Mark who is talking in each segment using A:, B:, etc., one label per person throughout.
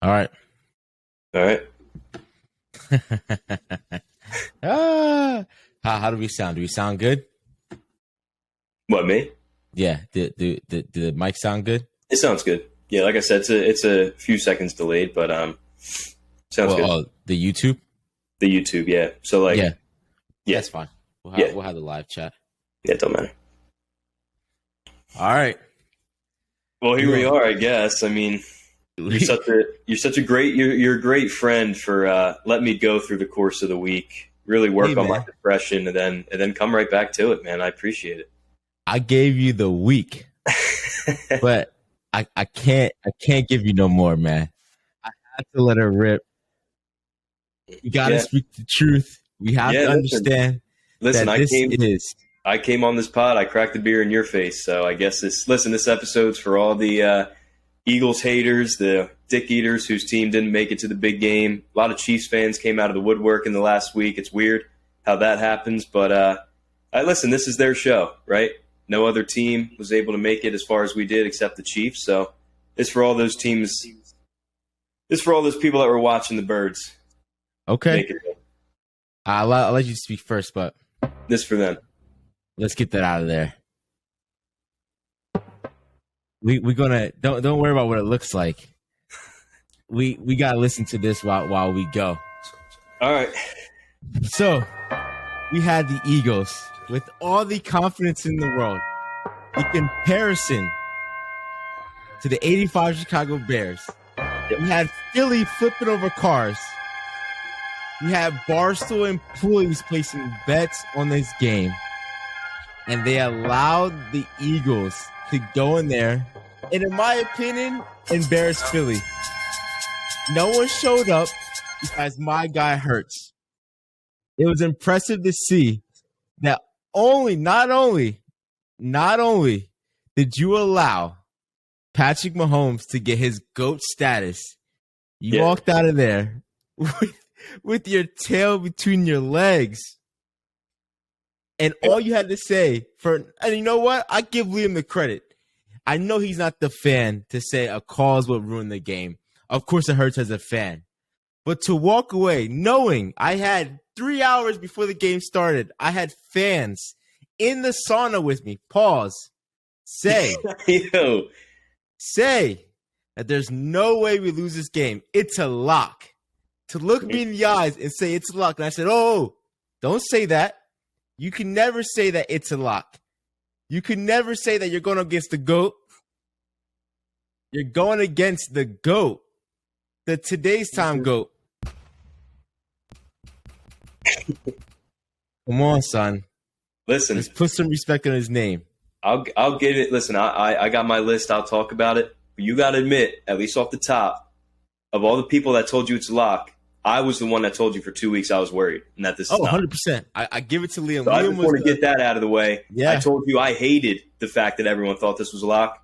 A: All right.
B: All right.
A: How do we sound? Do we sound good?
B: What, me?
A: Yeah. Did the mic sound good?
B: It sounds good. Yeah, like I said, it's a few seconds delayed, but sounds good.
A: The YouTube?
B: The YouTube, yeah. So like,
A: yeah, that's fine. We'll have the live chat.
B: Yeah, it don't matter.
A: All right.
B: Well, here we are, I guess. I mean, you're such a great friend for letting me go through the course of the week, really work on my depression, and then come right back to it, man. I appreciate it.
A: I gave you the week, but I can't give you no more, man. I had to let her rip. You gotta speak the truth. We have to understand.
B: Listen,
A: that
B: I came on this pod. I cracked the beer in your face. So I guess this episode's for all the Eagles haters, the dick eaters whose team didn't make it to the big game. A lot of Chiefs fans came out of the woodwork in the last week. It's weird how that happens, but listen, this is their show, right? No other team was able to make it as far as we did except the Chiefs. So it's for all those teams. It's for all those people that were watching the Birds.
A: Okay. I'll let you speak first, but
B: this for them.
A: Let's get that out of there. We're gonna don't worry about what it looks like. We gotta listen to this while we go.
B: All right.
A: So we had the Eagles with all the confidence in the world. In comparison to the 85 Chicago Bears, we had Philly flipping over cars. We had Barstool employees placing bets on this game. And they allowed the Eagles to go in there and, in my opinion, embarrass Philly. No one showed up because my guy Hurts. It was impressive to see that not only did you allow Patrick Mahomes to get his GOAT status, you walked out of there with your tail between your legs. And all you had to say and you know what? I give Liam the credit. I know he's not the fan to say a cause will ruin the game. Of course, it hurts as a fan. But to walk away knowing I had 3 hours before the game started, I had fans in the sauna with me. Pause. Say that there's no way we lose this game. It's a lock. To look me in the eyes and say it's a lock. And I said, don't say that. You can never say that it's a lock. You can never say that you're going against the GOAT. You're going against the GOAT. The today's time GOAT. Come on, son.
B: Listen.
A: Let's put some respect on his name.
B: I'll get it. Listen, I got my list. I'll talk about it. But you got to admit, at least off the top, of all the people that told you it's a lock, I was the one that told you for 2 weeks I was worried and that this is not.
A: 100%. I give it to Liam.
B: So
A: Liam
B: I just want to get that out of the way.
A: Yeah.
B: I told you I hated the fact that everyone thought this was a lock.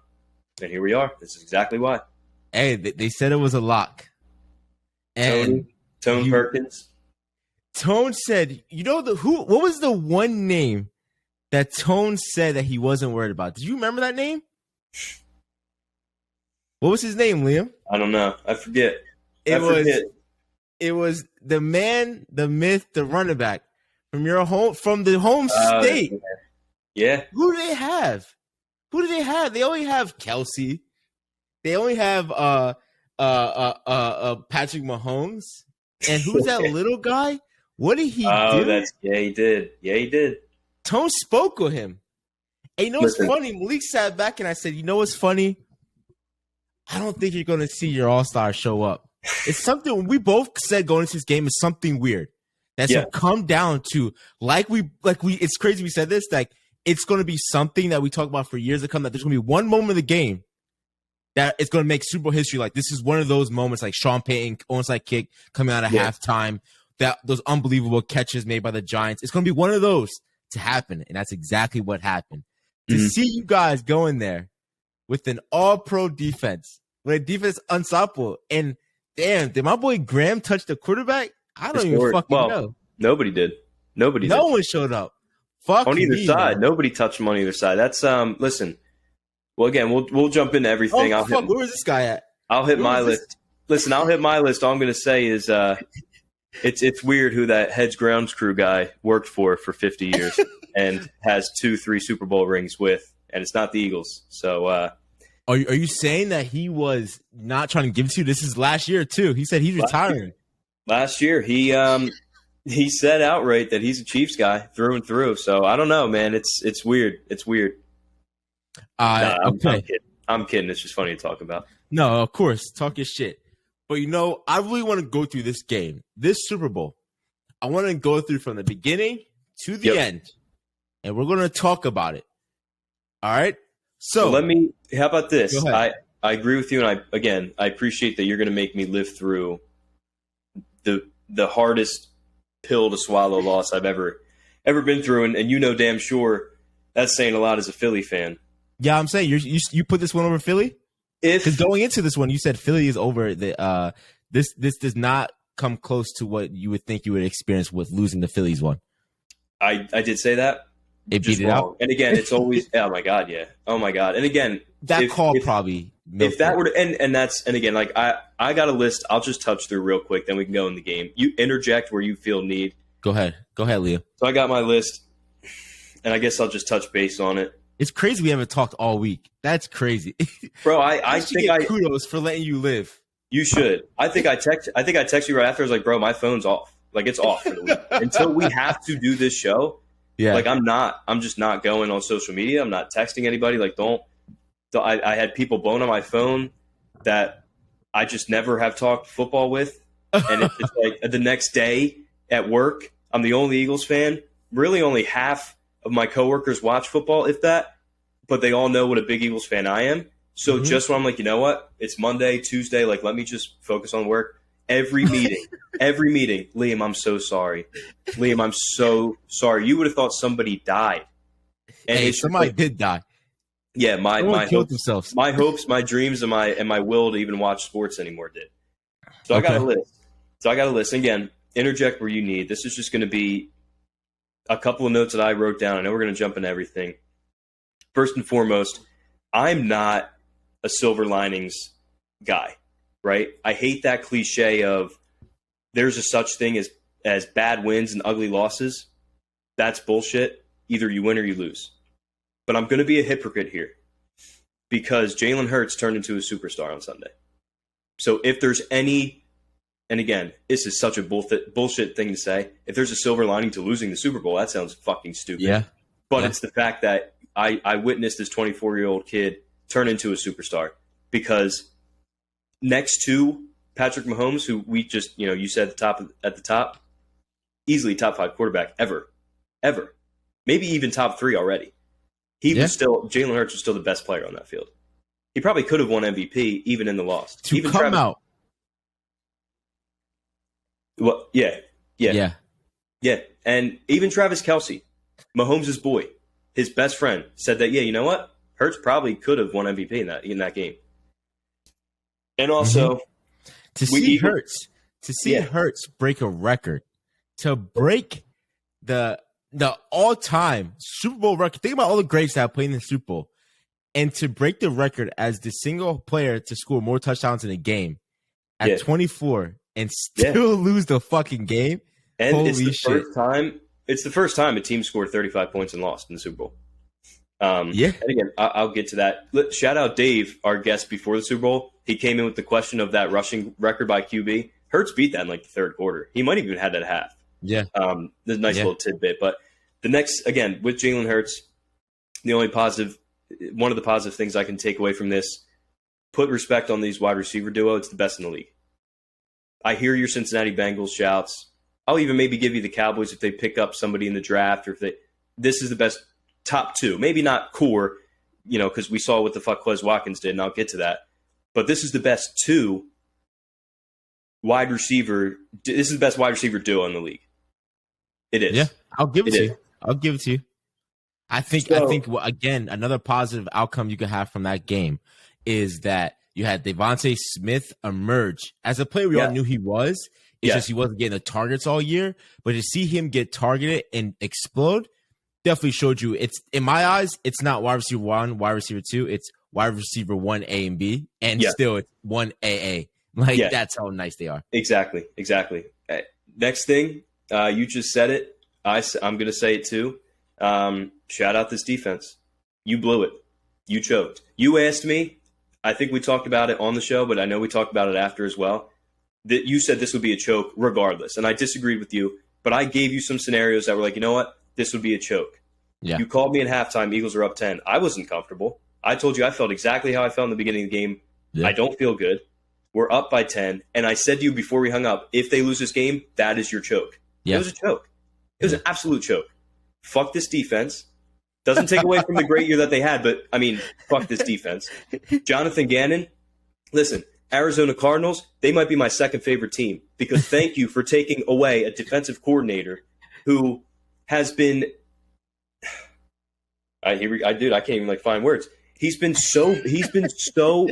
B: And here we are. This is exactly why.
A: Hey, they said it was a lock. And
B: Tone Perkins.
A: Tone said, what was the one name that Tone said that he wasn't worried about? Did you remember that name? What was his name, Liam?
B: I don't know. I forget.
A: It was the man, the myth, the running back from the home state.
B: Yeah.
A: Who do they have? They only have Kelsey. They only have Patrick Mahomes. And who's that little guy? What did he do?
B: He did. Yeah, he did.
A: Tone spoke with him. And you know what's funny? Malik sat back and I said, you know what's funny? I don't think you're going to see your all-star show up. It's something we both said going into this game is something weird. That's come down to it's crazy we said this, like it's going to be something that we talk about for years to come, that there's going to be one moment of the game that it's going to make Super Bowl history. Like this is one of those moments, like Sean Payton onside kick coming out of halftime, those unbelievable catches made by the Giants. It's going to be one of those to happen, and that's exactly what happened. To see you guys go in there with an all-pro defense, with a defense unstoppable, and damn, did my boy Graham touch the quarterback? I don't even fucking know.
B: Nobody did.
A: No one showed up. Fuck
B: on either side.
A: Man.
B: Nobody touched him on either side. That's listen. Well, again, we'll jump into everything.
A: Where was this guy at?
B: I'll hit my list. listen, I'll hit my list. All I'm going to say is it's weird who that Heads Grounds Crew guy worked for 50 years and has 2-3 Super Bowl rings with, and it's not the Eagles. So
A: are you saying that he was not trying to give it to you? This is last year too. He said he's retiring.
B: Last year, he said outright that he's a Chiefs guy through and through. So I don't know, man. It's weird. It's weird.
A: Okay.
B: I'm kidding. It's just funny to talk about.
A: No, of course, talk your shit. But I really want to go through this game, this Super Bowl. I want to go through from the beginning to the end, and we're going to talk about it. All right. So
B: how about this? I agree with you, and I appreciate that you're going to make me live through the hardest pill to swallow loss I've ever been through, and damn sure that's saying a lot as a Philly fan.
A: Yeah, I'm saying you put this one over Philly. Because going into this one, you said Philly is over. This does not come close to what you would think you would experience with losing the Phillies one.
B: I did say that.
A: It beat it out.
B: And again, it's always oh my god, yeah, oh my god. And again,
A: probably
B: if that were to, and again, like I got a list. I'll just touch through real quick, then we can go in the game. You interject where you feel need.
A: Go ahead, Leo.
B: So I got my list, and I guess I'll just touch base on it.
A: It's crazy we haven't talked all week. That's crazy,
B: bro. I think
A: kudos for letting you live.
B: You should. I think I text you right after. I was like, bro, my phone's off. Like it's off for the week until we have to do this show. Yeah. Like I'm just not going on social media. I'm not texting anybody. Like I had people blowing on my phone that I just never have talked football with. And it's just like the next day at work, I'm the only Eagles fan. Really only half of my coworkers watch football, if that, but they all know what a big Eagles fan I am. So just when I'm like, you know what? It's Monday, Tuesday. Like, let me just focus on work. Every meeting, Liam, I'm so sorry. Liam, I'm so sorry. You would have thought somebody died.
A: And somebody did die.
B: Yeah, my
A: killed themselves.
B: My hopes, my dreams, and my will to even watch sports anymore did. So I got a list. Again, interject where you need. This is just going to be a couple of notes that I wrote down. I know we're going to jump into everything. First and foremost, I'm not a silver linings guy, right? I hate that cliche of there's a such thing as bad wins and ugly losses. That's bullshit. Either you win or you lose. But I'm going to be a hypocrite here because Jalen Hurts turned into a superstar on Sunday. So if there's any, and again, this is such a bullshit thing to say. If there's a silver lining to losing the Super Bowl, that sounds fucking stupid.
A: Yeah.
B: But it's the fact that I witnessed this 24-year-old kid turn into a superstar because next to Patrick Mahomes, who we just, you said at the top, easily top 5 quarterback ever. Maybe even top 3 already. Jalen Hurts was still the best player on that field. He probably could have won MVP even in the loss. Well, yeah. And even Travis Kelce, Mahomes' boy, his best friend, said that, you know what? Hurts probably could have won MVP in that game. And also,
A: to see Hurts break a record, to break the all-time Super Bowl record. Think about all the greats that have played in the Super Bowl. And to break the record as the single player to score more touchdowns in a game at 24 and still lose the fucking game.
B: And
A: holy
B: it's the
A: shit.
B: It's the first time a team scored 35 points and lost in the Super Bowl. And again, I'll get to that. Shout out Dave, our guest before the Super Bowl. He came in with the question of that rushing record by QB. Hurts beat that in like the third quarter. He might have even had that at half.
A: Yeah.
B: There's a nice little tidbit. But the next, again, with Jalen Hurts, one of the positive things I can take away from this, put respect on these wide receiver duo. It's the best in the league. I hear your Cincinnati Bengals shouts. I'll even maybe give you the Cowboys if they pick up somebody in the draft or this is the best top 2. Maybe not core, because we saw what the fuck Quez Watkins did, and I'll get to that. But this is the best 2 wide receiver. This is the best wide receiver duo in the league. It is.
A: Yeah, I'll give it to you. I think again, another positive outcome you could have from that game is that you had Devontae Smith emerge as a player we all knew he was. It's just he wasn't getting the targets all year. But to see him get targeted and explode definitely showed you it's, in my eyes, it's not wide receiver 1, wide receiver 2. It's wide receiver 1A and B, and still it's 1AA. Like, that's how nice they are.
B: Exactly. Next thing, you just said it. I'm going to say it too. Shout out this defense. You blew it. You choked. You asked me, I think we talked about it on the show, but I know we talked about it after as well, that you said this would be a choke regardless. And I disagreed with you, but I gave you some scenarios that were like, you know what? This would be a choke.
A: Yeah.
B: You called me at halftime, Eagles are up 10. I wasn't comfortable. I told you I felt exactly how I felt in the beginning of the game. Yeah. I don't feel good. We're up by 10. And I said to you before we hung up, if they lose this game, that is your choke. Yeah. It was a choke. It was an absolute choke. Fuck this defense. Doesn't take away from the great year that they had, but, I mean, fuck this defense. Jonathan Gannon, listen, Arizona Cardinals, they might be my second favorite team because thank you for taking away a defensive coordinator who has been I can't even find words. He's been so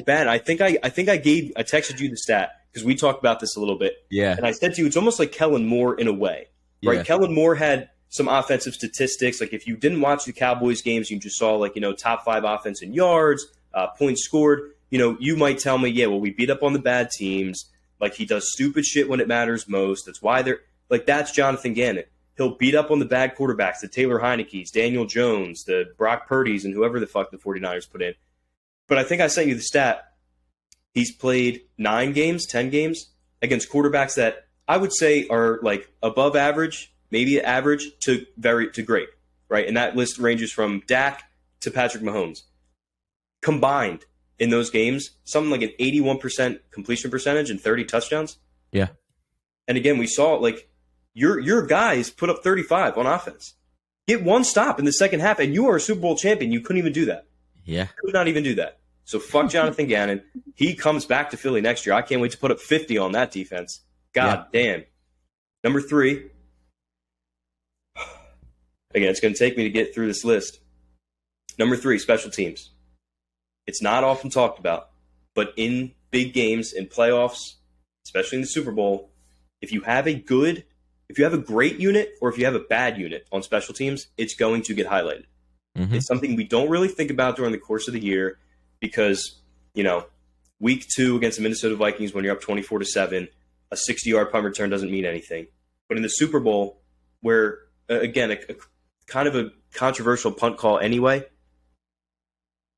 B: bad. I think I texted you the stat because we talked about this a little bit.
A: Yeah.
B: And I said to you, it's almost like Kellen Moore in a way, right? Yeah. Kellen Moore had some offensive statistics. Like if you didn't watch the Cowboys games, you just saw top 5 offense in yards, points scored. You might tell me, yeah, well, we beat up on the bad teams. Like he does stupid shit when it matters most. That's why that's Jonathan Gannon. He'll beat up on the bad quarterbacks, the Taylor Heineke's, Daniel Jones, the Brock Purdy's, and whoever the fuck the 49ers put in. But I think I sent you the stat. He's played 10 games against quarterbacks that I would say are above average, maybe average to great, right? And that list ranges from Dak to Patrick Mahomes. Combined in those games, something like an 81% completion percentage and 30 touchdowns.
A: Yeah.
B: And again, we saw your guys put up 35 on offense. Get one stop in the second half, and you are a Super Bowl champion. You couldn't even do that.
A: Yeah.
B: Could not even do that. So fuck Jonathan Gannon. He comes back to Philly next year. I can't wait to put up 50 on that defense. God damn. Number 3. Again, it's going to take me to get through this list. Number 3, special teams. It's not often talked about, but in big games, in playoffs, especially in the Super Bowl, if you have a great unit or if you have a bad unit on special teams, it's going to get highlighted. Mm-hmm. It's something we don't really think about during the course of the year because, week 2 against the Minnesota Vikings when you're up 24-7, a 60-yard punt return doesn't mean anything. But in the Super Bowl, where, again, a kind of a controversial punt call anyway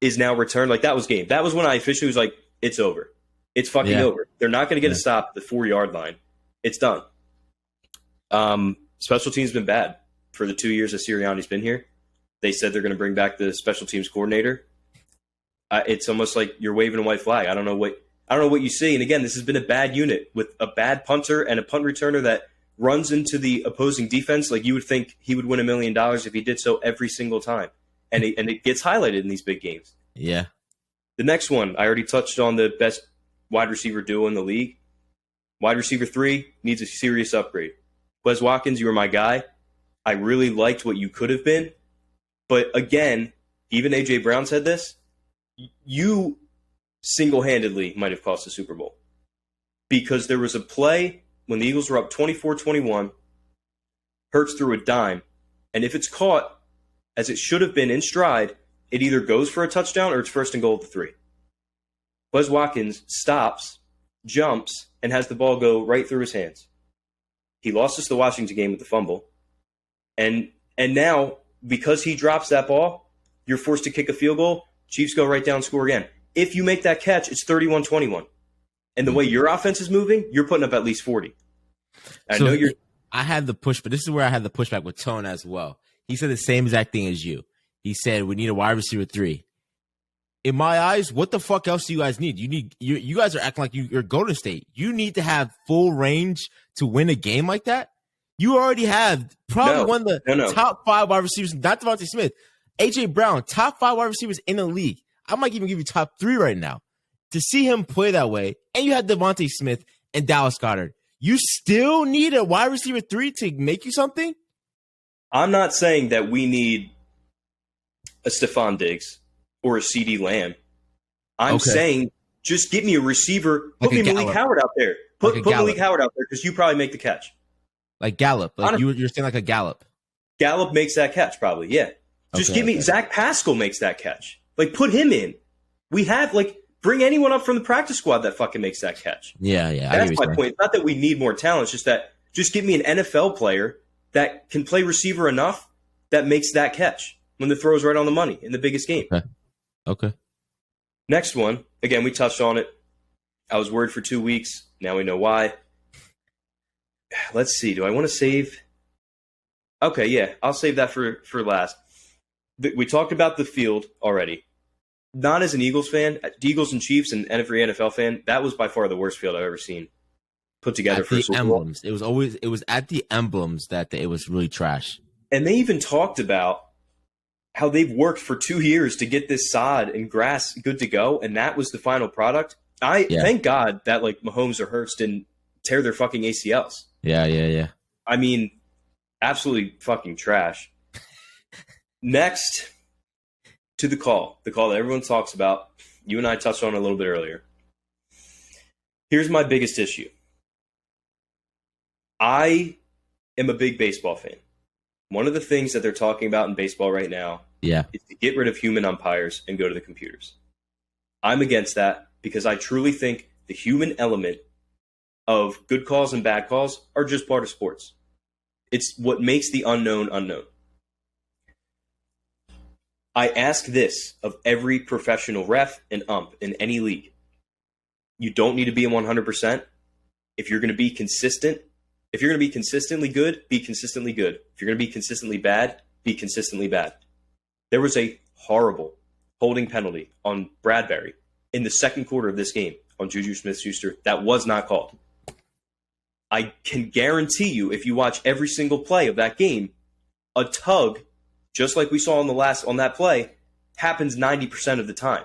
B: is now returned, that was game. That was when I officially was like, it's over. It's fucking over. They're not going to get a stop at the 4-yard line. It's done. Special teams have been bad for the 2 years that Sirianni's been here. They said they're going to bring back the special teams coordinator. It's almost like you're waving a white flag. I don't know what you see. And again, this has been a bad unit with a bad punter and a punt returner that runs into the opposing defense. You would think he would win $1 million if he did so every single time. And it gets highlighted in these big games.
A: Yeah.
B: The next one, I already touched on the best wide receiver duo in the league. Wide receiver 3 needs a serious upgrade. Wes Watkins, you were my guy. I really liked what you could have been. But again, even A.J. Brown said this. You single-handedly might have cost the Super Bowl. Because there was a play when the Eagles were up 24-21. Hurts threw a dime. And if it's caught, as it should have been in stride, it either goes for a touchdown or it's first and goal at the 3. Wes Watkins stops, jumps, and has the ball go right through his hands. He lost us the Washington game with the fumble. And now, because he drops that ball, you're forced to kick a field goal. Chiefs go right down and score again. If you make that catch, it's 31-21. And the way your offense is moving, you're putting up at least 40.
A: I had the push, but this is where I had the pushback with Tone as well. He said the same exact thing as you. He said, we need a wide receiver 3. In my eyes, what the fuck else do you guys need? You guys are acting like you're Golden State. You need to have full range to win a game like that. You already have probably one of the top 5 wide receivers, not Devontae Smith, A.J. Brown, top 5 wide receivers in the league. I might even give you top 3 right now. To see him play that way, and you had Devontae Smith and Dallas Goedert, you still need a wide receiver 3 to make you something?
B: I'm not saying that we need a Stephon Diggs or a CeeDee Lamb. I'm saying just get me a receiver. Put me Malik Howard out there. Put Malik Howard out there because you probably make the catch.
A: Like Gallup. You're saying like a Gallup.
B: Gallup makes that catch probably, yeah. Just give me Zach Pascal makes that catch. Put him in. We have Bring anyone up from the practice squad that fucking makes that catch.
A: Yeah.
B: That's my point. It's not that we need more talent. It's just that just give me an NFL player that can play receiver enough that makes that catch when the throw's right on the money in the biggest game.
A: Okay.
B: Next one. Again, we touched on it. I was worried for 2 weeks. Now we know why. Let's see. Do I want to save? Okay, yeah. I'll save that for last. We talked about the field already. Not as an Eagles fan, Eagles and Chiefs and every NFL fan, that was by far the worst field I've ever seen put together for Super Bowl.
A: Emblems. It was at the emblems that it was really trash.
B: And they even talked about how they've worked for 2 years to get this sod and grass good to go, and that was the final product. Thank God that like Mahomes or Hurts didn't tear their fucking ACLs.
A: Yeah.
B: I mean, absolutely fucking trash. Next, to the call that everyone talks about. You and I touched on it a little bit earlier. Here's my biggest issue. I am a big baseball fan. One of the things that they're talking about in baseball right now is to get rid of human umpires and go to the computers. I'm against that because I truly think the human element of good calls and bad calls are just part of sports. It's what makes the unknown unknown. I ask this of every professional ref and ump in any league. You don't need to be a 100%. If you're going to be consistent, if you're going to be consistently good, be consistently good. If you're going to be consistently bad, be consistently bad. There was a horrible holding penalty on Bradbury in the second quarter of this game on Juju Smith-Schuster that was not called. I can guarantee you, if you watch every single play of that game, a tug, just like we saw on that play, happens 90% of the time.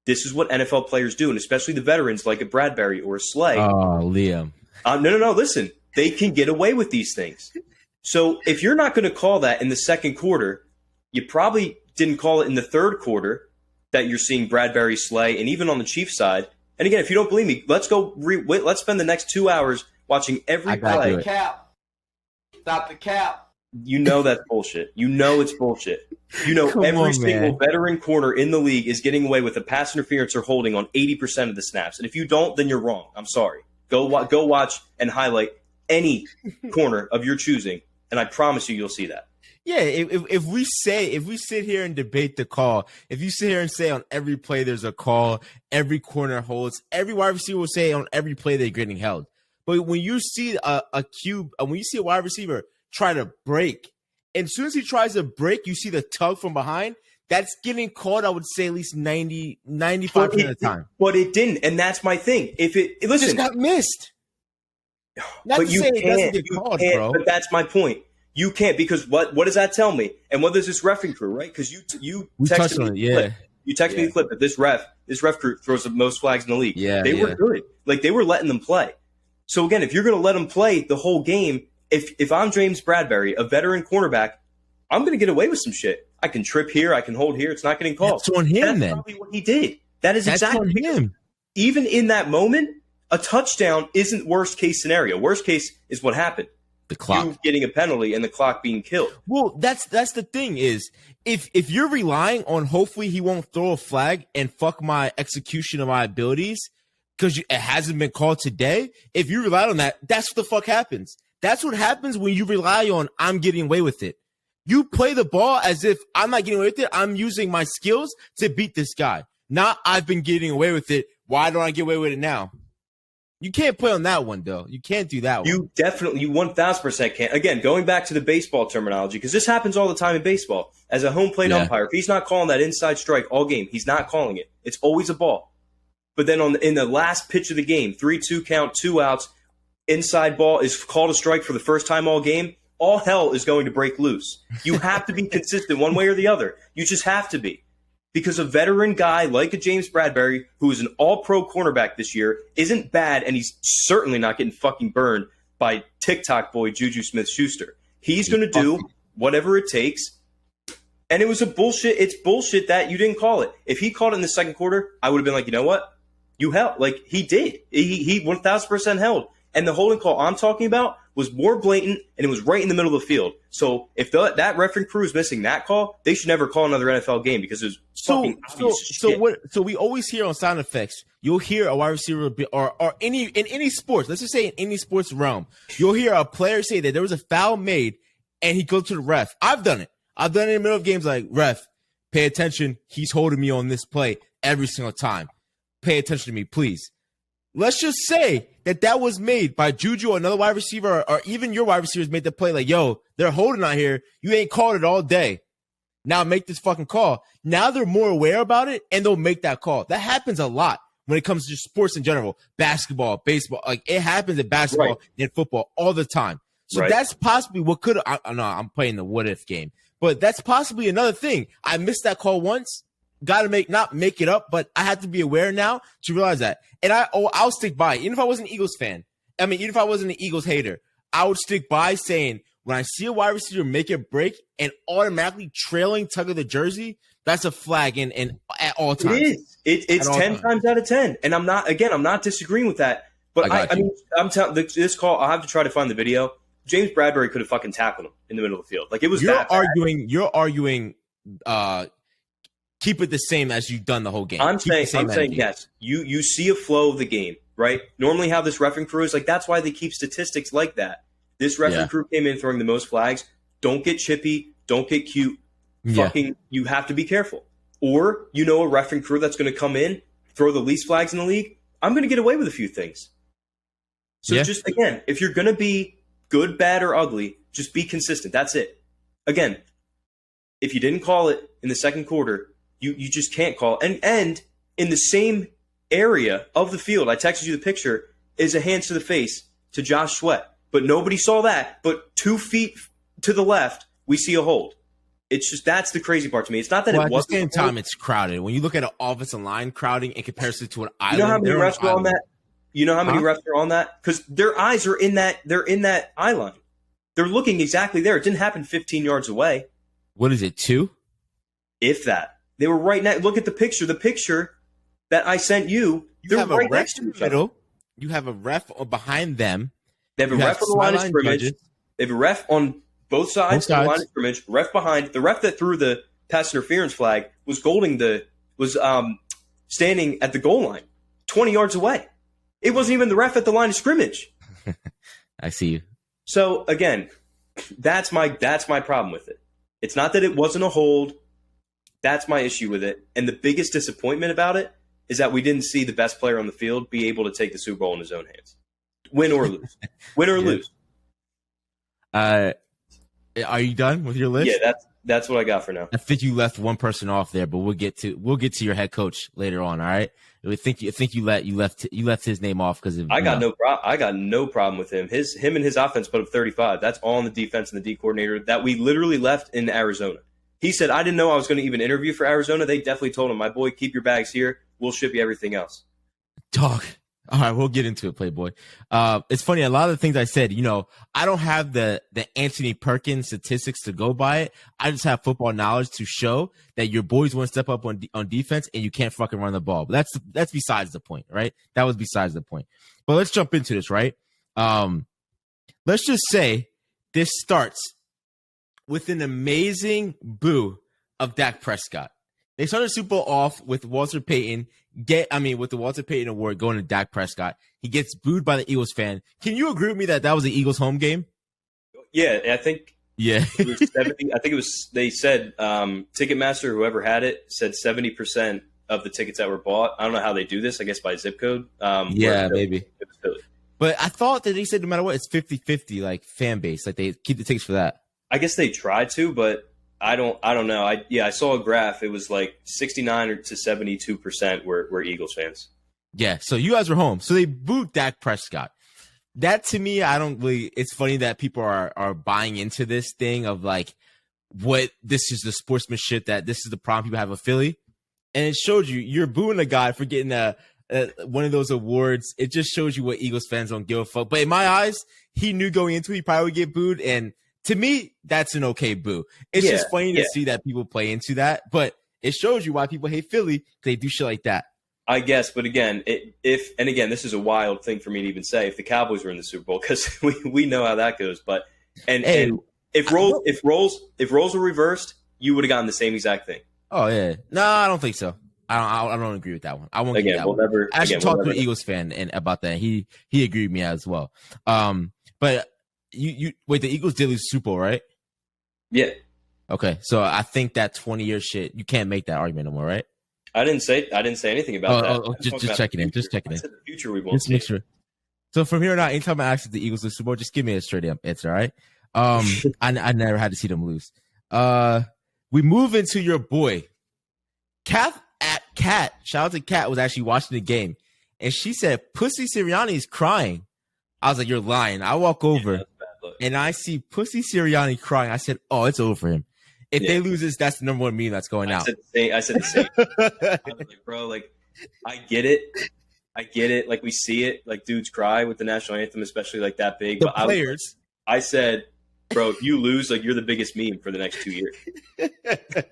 B: This is what NFL players do, and especially the veterans like a Bradbury or a Slay.
A: Oh, Liam.
B: No. Listen, they can get away with these things. So if you're not going to call that in the second quarter, you probably didn't call it in the third quarter that you're seeing Bradbury, Slay, and even on the Chiefs side. And again, if you don't believe me, let's spend the next 2 hours watching every play.
C: Stop the cap.
B: You know that's bullshit. You know it's bullshit. You know every single veteran corner in the league is getting away with a pass interference or holding on 80% of the snaps. And if you don't, then you're wrong. I'm sorry. Go watch and highlight any corner of your choosing, and I promise you'll see that.
A: Yeah, if we sit here and debate the call, if you sit here and say on every play there's a call, every corner holds, every wide receiver will say on every play they're getting held. But when you see when you see a wide receiver try to break, and as soon as he tries to break, you see the tug from behind, that's getting called, I would say, at least 95% of the time.
B: But it didn't, and that's my thing. Listen,
A: it just got missed. Not
B: but
A: to
B: you
A: say
B: can't,
A: it doesn't get called, bro.
B: But that's my point. You can't, because what does that tell me? And what does this reffing crew, right? Because you texted me the clip. You texted me the clip that this ref crew throws the most flags in the league. They were good. Like, they were letting them play. So again, if you're going to let them play the whole game, if I'm James Bradbury, a veteran cornerback, I'm going to get away with some shit. I can trip here, I can hold here. It's not getting called.
A: That's on him. That's
B: probably what he did. That's exactly
A: on him.
B: Even in that moment, a touchdown isn't worst case scenario. Worst case is what happened.
A: The clock.
B: You getting a penalty and the clock being killed.
A: Well, that's the thing is, if you're relying on hopefully he won't throw a flag and fuck my execution of my abilities because it hasn't been called today, if you rely on that, that's what the fuck happens. That's what happens when you rely on I'm getting away with it. You play the ball as if I'm not getting away with it. I'm using my skills to beat this guy. Not I've been getting away with it. Why don't I get away with it now? You can't play on that one, though. You can't do that one.
B: You 1,000% can't. Again, going back to the baseball terminology, because this happens all the time in baseball. As a home plate umpire, if he's not calling that inside strike all game, he's not calling it. It's always a ball. But then in the last pitch of the game, 3-2 count, 2 outs, inside ball is called a strike for the first time all game, all hell is going to break loose. You have to be consistent one way or the other. You just have to be. Because a veteran guy like a James Bradbury, who is an all-pro cornerback this year, isn't bad, and he's certainly not getting fucking burned by TikTok boy Juju Smith-Schuster. He's going to do whatever it takes, and it was it's bullshit that you didn't call it. If he called it in the second quarter, I would have been like, you know what? You held. Like, he did. He 1,000% held. And the holding call I'm talking about was more blatant, and it was right in the middle of the field. So if that referee crew is missing that call, they should never call another NFL game because it was fucking obvious shit.
A: So we always hear on sound effects, you'll hear a wide receiver or in any sports, let's just say in any sports realm, you'll hear a player say that there was a foul made and he goes to the ref. I've done it. I've done it in the middle of games like, ref, pay attention. He's holding me on this play every single time. Pay attention to me, please. Let's just say that was made by Juju or another wide receiver, or even your wide receivers made the play like, yo, they're holding out here. You ain't called it all day. Now make this fucking call. Now they're more aware about it, and they'll make that call. That happens a lot when it comes to just sports in general. Basketball, baseball. Like, it happens in basketball and football all the time. So that's possibly what could have – no, I'm playing the what-if game. But that's possibly another thing. I missed that call once. Got to not make it up, but I have to be aware now to realize that. And I'll stick by it. Even if I wasn't an Eagles fan, even if I wasn't an Eagles hater, I would stick by saying when I see a wide receiver make a break and automatically trailing tug of the jersey, that's a flag in at all times.
B: It is. It's 10 times out of 10. And I'm not disagreeing with that. But I mean, I'm telling this call, I'll have to try to find the video. James Bradbury could have fucking tackled him in the middle of the field. Like, it was
A: You're arguing keep it the same as you've done the whole game.
B: I'm saying yes. You see a flow of the game, right? Normally how this referee crew is, like, that's why they keep statistics like that. This referee crew came in throwing the most flags. Don't get chippy. Don't get cute. Fucking, you have to be careful. Or, a referee crew that's going to come in, throw the least flags in the league. I'm going to get away with a few things. So just, again, if you're going to be good, bad, or ugly, just be consistent. That's it. Again, if you didn't call it in the second quarter, you just can't call. And in the same area of the field, I texted you the picture, is a hands to the face to Josh Sweat. But nobody saw that. But 2 feet to the left, we see a hold. It's just, that's the crazy part to me. It's not that it wasn't.
A: At the same time, it's crowded. When you look at an offensive line crowding in comparison to an island.
B: You know how many refs are on that? You know how many refs are on that? Because their eyes are in that. They're in that eye line. They're looking exactly there. It didn't happen 15 yards away.
A: What is it, 2?
B: If that. They were right next. Look at the picture. The picture that I sent you.
A: You have right a ref in the middle. You have a ref behind them.
B: They have a ref on the line of scrimmage. They have a ref on both sides of the line of scrimmage. Ref behind. The ref that threw the pass interference flag was standing at the goal line, 20 yards away. It wasn't even the ref at the line of scrimmage.
A: I see you.
B: So again, that's my problem with it. It's not that it wasn't a hold. That's my issue with it. And the biggest disappointment about it is that we didn't see the best player on the field be able to take the Super Bowl in his own hands. Win or lose. Win or lose.
A: Are you done with your list?
B: Yeah, that's what I got for now.
A: I think you left one person off there, but we'll get to your head coach later on, all right? I think you left his name off because
B: I got no problem with him. Him and his offense put up 35. That's all on the defense and the D coordinator that we literally left in Arizona. He said, I didn't know I was going to even interview for Arizona. They definitely told him, my boy, keep your bags here. We'll ship you everything else.
A: Dog. All right, we'll get into it, Playboy. It's funny. A lot of the things I said, I don't have the Anthony Perkins statistics to go by it. I just have football knowledge to show that your boys want to step up on defense and you can't fucking run the ball. But that's besides the point, right? That was besides the point. But let's jump into this, right? Let's just say this starts with an amazing boo of Dak Prescott. They started the Super Bowl off with Walter Payton with the Walter Payton Award going to Dak Prescott. He gets booed by the Eagles fan. Can you agree with me that was the Eagles home game?
B: Yeah, I think.
A: Yeah,
B: it was 70. I think it was. They said Ticketmaster, whoever had it, said 70% of the tickets that were bought. I don't know how they do this. I guess by zip code.
A: Yeah, maybe.
B: It was Philly.
A: But I thought that they said no matter what, it's 50-50, like fan base, like they keep the tickets for that.
B: I guess they tried to, but I don't know. I saw a graph. It was like 69 to 72% were Eagles fans.
A: Yeah, so you guys were home. So they booed Dak Prescott. That to me, I don't really. It's funny that people are buying into this thing of like, what this is the sportsmanship, that this is the problem people have with Philly, and it showed you're booing a guy for getting one of those awards. It just shows you what Eagles fans don't give a fuck. But in my eyes, he knew going into it, he probably would get booed, and to me, that's an okay boo. It's just funny to see that people play into that, but it shows you why people hate Philly. They do shit like that.
B: I guess, but again, this is a wild thing for me to even say if the Cowboys were in the Super Bowl because we know how that goes. But and if roles were reversed, you would have gotten the same exact thing.
A: Oh yeah, no, I don't think so. I don't agree with that one. I won't give that one. I actually talked to an Eagles fan about that. He agreed with me as well. But you wait, the Eagles did lose the Super Bowl, right?
B: Yeah.
A: Okay, so I think that 20-year shit, you can't make that argument anymore, right?
B: I didn't say anything about that.
A: Just checking in. Just checking in.
B: The future we won't see.
A: Sure. So from here on out, anytime I ask if the Eagles lose the Super Bowl, just give me a straight up answer, all right? I never had to see them lose. We move into your boy. Kat, shout out to Kat, was actually watching the game. And she said, Pussy Sirianni is crying. I was like, you're lying. I walk over and I see Pussy Sirianni crying. I said, oh, it's over for him. If they lose this, that's the number one meme that's going out.
B: I said the same. I was like, bro, like, I get it. Like, we see it. Like, dudes cry with the national anthem, especially like that big.
A: The players.
B: I said, bro, if you lose, like, you're the biggest meme for the next 2 years.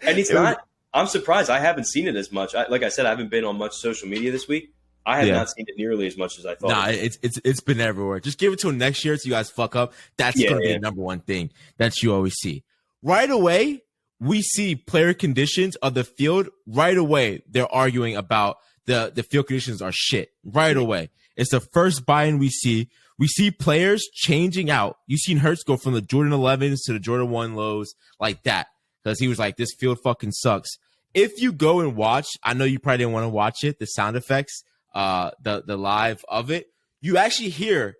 B: And he's not. I'm surprised. I haven't seen it as much. Like I said, I haven't been on much social media this week. I have not seen it nearly as much as I thought.
A: Nah, it's been everywhere. Just give it till next year so you guys fuck up. That's going to be the number one thing that you always see. Right away, we see player conditions of the field. Right away, they're arguing about the field conditions are shit. Right away. It's the first buy-in we see. We see players changing out. You've seen Hurts go from the Jordan 11s to the Jordan 1 lows like that because he was like, this field fucking sucks. If you go and watch, I know you probably didn't want to watch it, the sound effects, the live of it, you actually hear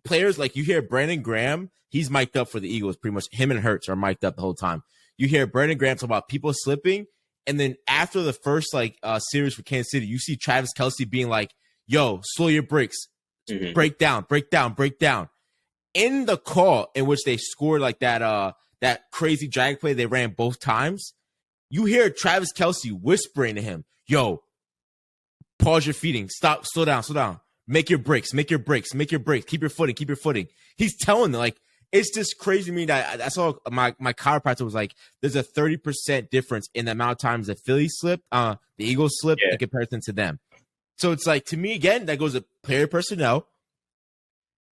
A: players like you hear Brandon Graham. He's mic'd up for the Eagles. Pretty much him and Hurts are mic'd up the whole time. You hear Brandon Graham talk about people slipping. And then after the first series for Kansas City, you see Travis Kelce being like, yo, slow your brakes. Mm-hmm. Break down. In the call in which they scored like that crazy drag play they ran both times, you hear Travis Kelce whispering to him, yo, pause your feeding. Stop, slow down. Make your breaks. Keep your footing. He's telling them, like, it's just crazy to me that I saw my chiropractor was like, there's a 30% difference in the amount of times the Phillies slip, the Eagles slip in comparison to them. So it's like, to me, again, that goes to player personnel,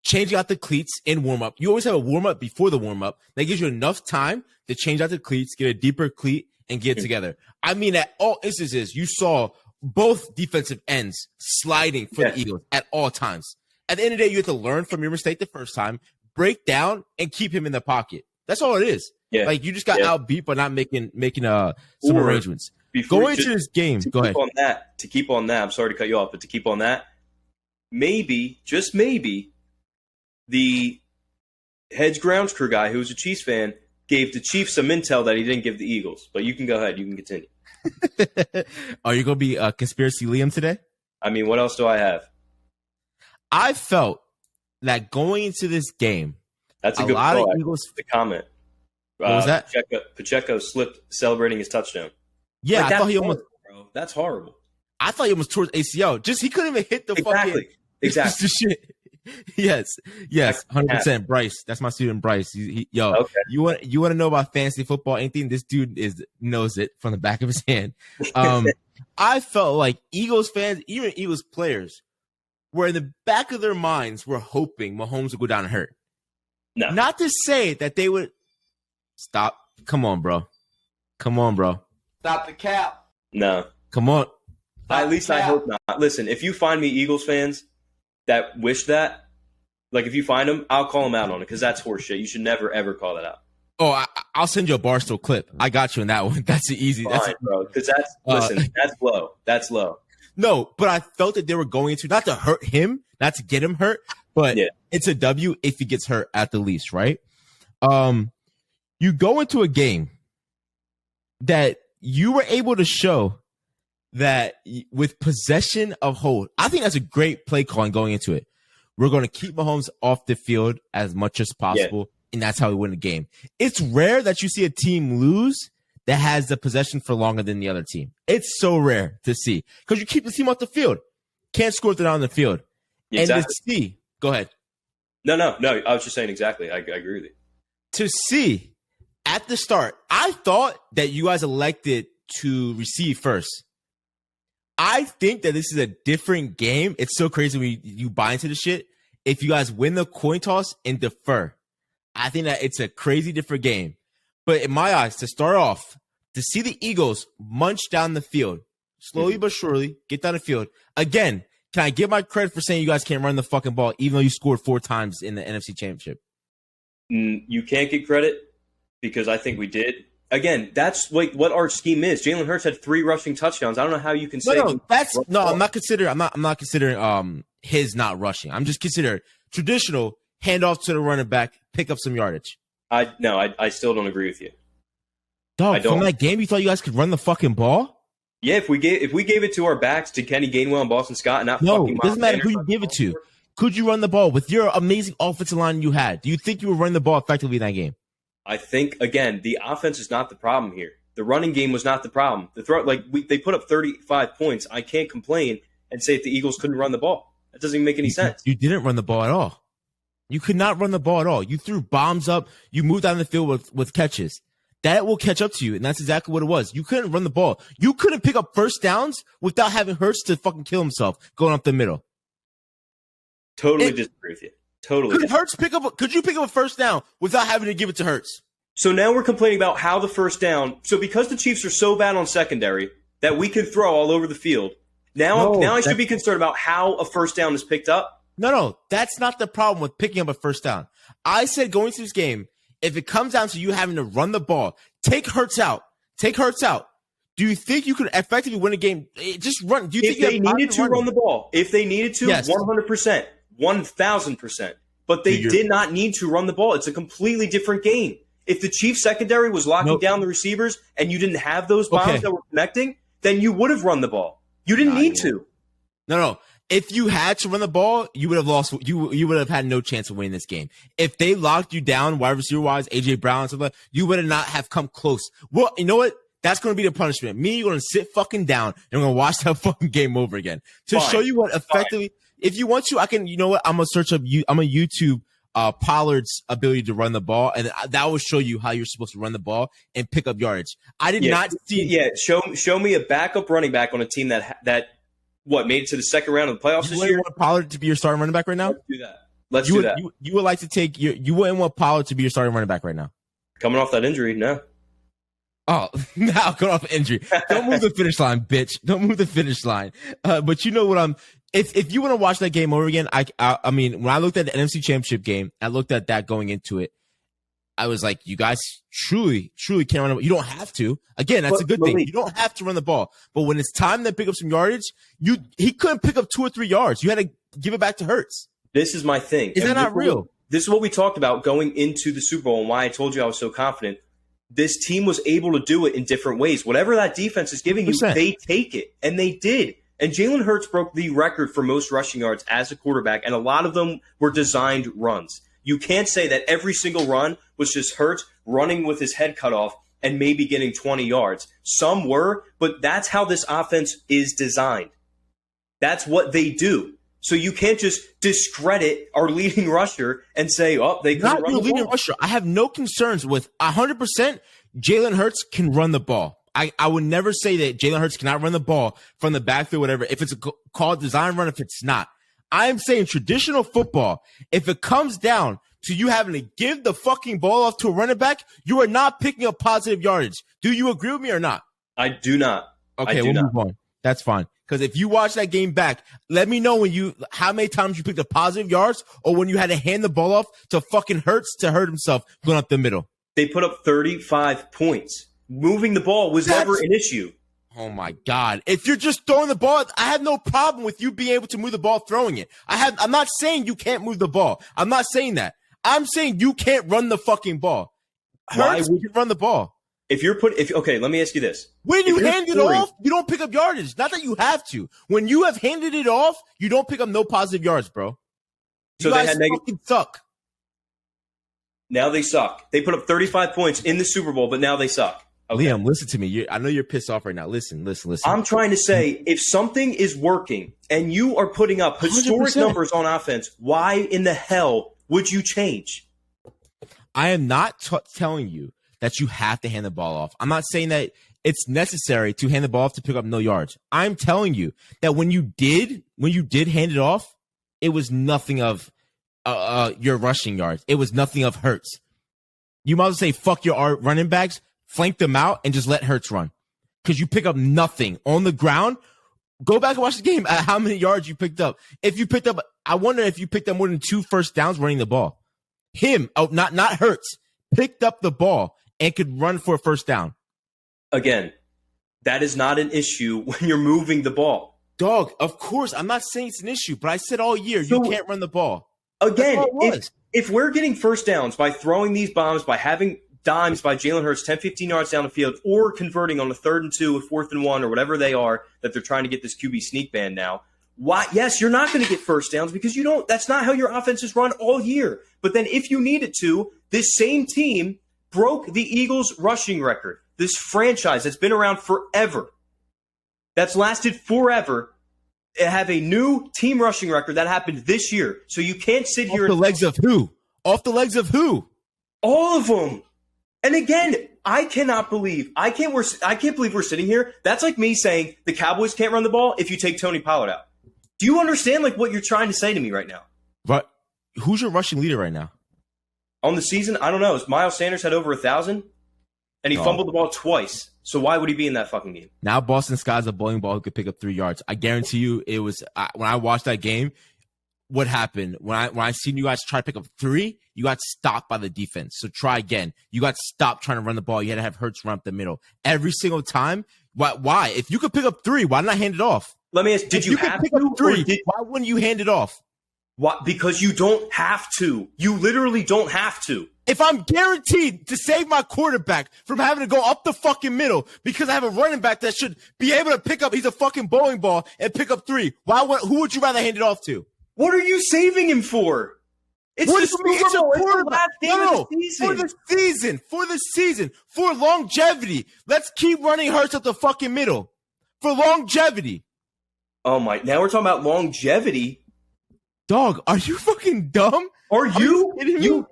A: changing out the cleats in warm-up. You always have a warm-up before the warm-up. That gives you enough time to change out the cleats, get a deeper cleat, and get together. I mean, at all instances, you saw both defensive ends sliding for the Eagles at all times. At the end of the day, you have to learn from your mistake the first time, break down, and keep him in the pocket. That's all it is. Yeah. Like, you just got outbeat by not making some arrangements. Going into this game, go ahead.
B: To keep on that, I'm sorry to cut you off, but to keep on that, maybe, just maybe, the Hedge Grounds crew guy who was a Chiefs fan gave the Chiefs some intel that he didn't give the Eagles. But you can go ahead. You can continue.
A: Are you going to be Conspiracy Liam today?
B: I mean, what else do I have?
A: I felt that going into this game,
B: that's a good lot
A: of Eagles.
B: The comment.
A: What was that?
B: Pacheco slipped celebrating his touchdown.
A: Yeah, I thought he almost.
B: Bro, that's horrible.
A: I thought he almost tore his ACL. Just he couldn't even hit the fucking shit. Yes, 100%. Bryce, that's my student Bryce. Okay. You want to know about fantasy football? Anything? This dude knows it from the back of his hand. I felt like Eagles fans, even Eagles players, were in the back of their minds were hoping Mahomes would go down and hurt. No, not to say that they would stop. Come on, bro.
C: Stop the cap.
B: No,
A: come on.
B: At least I hope not. Listen, if you find me Eagles fans that wish that, like, if you find them, I'll call them out on it because that's horseshit. You should never ever call that out.
A: Oh, I'll send you a Barstool clip. I got you in that one. That's easy.
B: Fine, bro. Because that's low. That's low.
A: No, but I felt that they were going into not to hurt him, not to get him hurt, but it's a W if he gets hurt at the least, right? You go into a game that you were able to show that with possession of hold. I think that's a great play calling going into it. We're going to keep Mahomes off the field as much as possible, and that's how we win the game. It's rare that you see a team lose that has the possession for longer than the other team. It's so rare to see because you keep the team off the field. Can't score if they're not on the field. Exactly. And to see, go ahead.
B: No. I was just saying exactly. I agree with you.
A: To see at the start, I thought that you guys elected to receive first. I think that this is a different game. It's so crazy when you buy into the shit. If you guys win the coin toss and defer, I think that it's a crazy different game. But in my eyes, to start off, to see the Eagles munch down the field, slowly but surely, get down the field. Again, can I give my credit for saying you guys can't run the fucking ball, even though you scored 4 times in the NFC Championship?
B: You can't get credit because I think we did. Again, that's like what our scheme is. Jalen Hurts had 3 rushing touchdowns. I don't know how you can say
A: I'm not considering his not rushing. I'm just considering traditional handoff to the running back, pick up some yardage.
B: I still don't agree with you.
A: Dog, from that game, you thought you guys could run the fucking ball?
B: Yeah, if we gave it to our backs, to Kenny Gainwell and Boston Scott, and not
A: it doesn't matter who you give it to. Could you run the ball with your amazing offensive line you had? Do you think you would run the ball effectively in that game?
B: I think, again, the offense is not the problem here. The running game was not the problem. They put up 35 points. I can't complain and say if the Eagles couldn't run the ball. That doesn't even make any sense.
A: You didn't run the ball at all. You could not run the ball at all. You threw bombs up. You moved down the field with catches. That will catch up to you, and that's exactly what it was. You couldn't run the ball. You couldn't pick up first downs without having Hurts to fucking kill himself going up the middle.
B: Totally disagree with you. Totally.
A: Could you pick up a first down without having to give it to Hurts?
B: So now we're complaining about how the first down. So because the Chiefs are so bad on secondary that we can throw all over the field, now I should be concerned about how a first down is picked up?
A: No, that's not the problem with picking up a first down. I said going to this game, if it comes down to you having to run the ball, take Hurts out. Do you think you could effectively win a game? Just run. Do you think
B: they needed to run the ball? If they needed to, yes. 100%, 1,000%. But they did not need to run the ball. It's a completely different game. If the Chiefs secondary was locking down the receivers and you didn't have those bombs that were connecting, then you would have run the ball. You didn't need to.
A: No. If you had to run the ball, you would have lost. You would have had no chance of winning this game. If they locked you down, wide receiver wise, AJ Brown and stuff like that, you would have not have come close. Well, you know what? That's going to be the punishment. You're going to sit fucking down and we're going to watch that fucking game over again to show you what effectively. If you want to, I can. You know what? I'm gonna search up. I'm gonna YouTube Pollard's ability to run the ball, and that will show you how you're supposed to run the ball and pick up yardage. I did not see.
B: Yeah, show me a backup running back on a team that made it to the second round of the playoffs this year. You
A: want Pollard to be your starting running back right now?
B: Let's do that. Let's do that.
A: You would like to take you wouldn't want Pollard to be your starting running back right now?
B: Coming off that injury, no.
A: Oh, now coming off injury. Don't move the finish line, bitch. Don't move the finish line. But you know what I'm. If you want to watch that game over again, I mean, when I looked at the NFC Championship game, I looked at that going into it. I was like, you guys truly can't run the ball. You don't have to. Again, that's a good thing. You don't have to run the ball. But when it's time to pick up some yardage, he couldn't pick up 2 or 3 yards. You had to give it back to Hurts.
B: This is my thing.
A: Is that not real?
B: This is what we talked about going into the Super Bowl and why I told you I was so confident. This team was able to do it in different ways. Whatever that defense is giving you, they take it. And they did. And Jalen Hurts broke the record for most rushing yards as a quarterback, and a lot of them were designed runs. You can't say that every single run was just Hurts running with his head cut off and maybe getting 20 yards. Some were, but that's how this offense is designed. That's what they do. So you can't just discredit our leading rusher and say, they couldn't run the ball. Not leading rusher.
A: I have no concerns with 100% Jalen Hurts can run the ball. I would never say that Jalen Hurts cannot run the ball from the backfield, whatever, if it's a called design run, if it's not. I'm saying traditional football, if it comes down to you having to give the fucking ball off to a running back, you are not picking up positive yardage. Do you agree with me or not?
B: I do not.
A: Okay, we'll move on. That's fine. Because if you watch that game back, let me know how many times you picked up positive yards or when you had to hand the ball off to fucking Hurts to hurt himself going up the middle.
B: They put up 35 points. Moving the ball was never an issue.
A: Oh, my God. If you're just throwing the ball, I have no problem with you being able to move the ball throwing it. I'm not saying you can't move the ball. I'm not saying that. I'm saying you can't run the fucking ball. Hurts can run the ball.
B: Okay, let me ask you this.
A: When you hand it off, you don't pick up yardage. Not that you have to. When you have handed it off, you don't pick up no positive yards, bro. You guys fucking suck.
B: Now they suck. They put up 35 points in the Super Bowl, but now they suck. Okay.
A: Liam, listen to me. I know you're pissed off right now. Listen.
B: I'm trying to say, if something is working and you are putting up historic 100%. Numbers on offense, why in the hell would you change?
A: I am not telling you that you have to hand the ball off. I'm not saying that it's necessary to hand the ball off to pick up no yards. I'm telling you that when you did hand it off, it was nothing of your rushing yards. It was nothing of Hurts. You might as well say, fuck your running backs, flank them out, and just let Hurts run. Because you pick up nothing on the ground. Go back and watch the game at how many yards you picked up. I wonder if you picked up more than 2 first downs running the ball. Not Hurts, picked up the ball and could run for a first down.
B: Again, that is not an issue when you're moving the ball.
A: Dog, of course, I'm not saying it's an issue, but I said all year, you can't run the ball.
B: Again, if we're getting first downs by throwing these bombs, by having dimes by Jalen Hurts 10, 15 yards down the field, or converting on the 3rd and 2 or 4th and 1 or whatever they are that they're trying to get this QB sneak ban now, why? Yes, you're not going to get first downs because that's not how your offense is run all year. But then if you needed to, this same team broke the Eagles rushing record. This franchise that's been around forever, that's lasted forever, have a new team rushing record that happened this year. So you can't sit here.
A: Off the legs of who? Off the legs of who?
B: All of them. And again, I can't believe we're sitting here. That's like me saying the Cowboys can't run the ball if you take Tony Pollard out. Do you understand what you're trying to say to me right now?
A: But who's your rushing leader right now?
B: On the season, I don't know. Miles Sanders had over 1,000, and he fumbled the ball twice. So why would he be in that fucking game?
A: Now Boston Scott's a bowling ball who could pick up 3 yards. I guarantee you, it was when I watched that game. What happened when I seen you guys try to pick up 3? You got stopped by the defense. So try again. You got stopped trying to run the ball. You had to have Hurts run up the middle every single time. Why? If you could pick up 3, why not hand it off?
B: Let me ask: did you have
A: pick up 3? Why wouldn't you hand it off?
B: Why? Because you don't have to. You literally don't have to.
A: If I'm guaranteed to save my quarterback from having to go up the fucking middle because I have a running back that should be able to pick up, he's a fucking bowling ball and pick up 3. Who would you rather hand it off to?
B: What are you saving him for? It's the Super Bowl. It's the last game of the season.
A: For the season. For longevity. Let's keep running Hurts up the fucking middle. For longevity.
B: Oh my! Now we're talking about longevity.
A: Dog, are you fucking dumb?
B: Are you kidding me?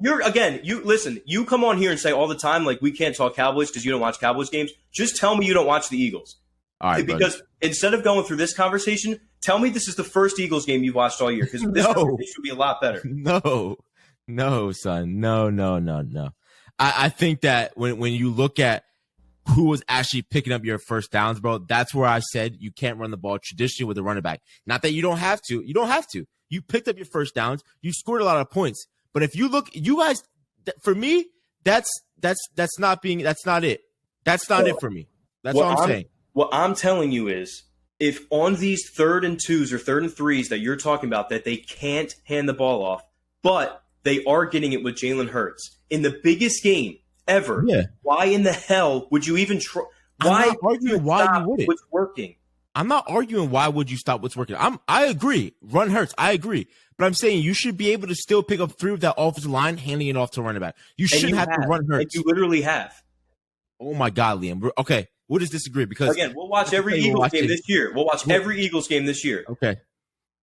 B: Listen, you come on here and say all the time, like, we can't talk Cowboys because you don't watch Cowboys games. Just tell me you don't watch the Eagles.
A: All right,
B: because instead of going through this conversation, tell me this is the first Eagles game you've watched all year, because this conversation would be a lot better.
A: No, son. No. I think that when you look at who was actually picking up your first downs, bro, that's where I said you can't run the ball traditionally with a running back. Not that you don't have to. You don't have to. You picked up your first downs. You scored a lot of points. But if you look, you guys, for me, that's not it. That's not it for me. That's all I'm saying.
B: What I'm telling you is, if on these 3rd and 2s or 3rd and 3s that you're talking about that they can't hand the ball off, but they are getting it with Jalen Hurts in the biggest game ever, why in the hell would you even try? Why
A: arguing why you wouldn't?
B: What's working?
A: I'm not arguing why would you stop what's working. I agree. Run Hurts. I agree. But I'm saying you should be able to still pick up 3 with that offensive line, handing it off to running back. You shouldn't have to run Hurts.
B: You literally have.
A: Oh my God, Liam. Okay. We'll just disagree because
B: again, we'll watch every Eagles game this year. We'll watch every Eagles game this year.
A: Okay.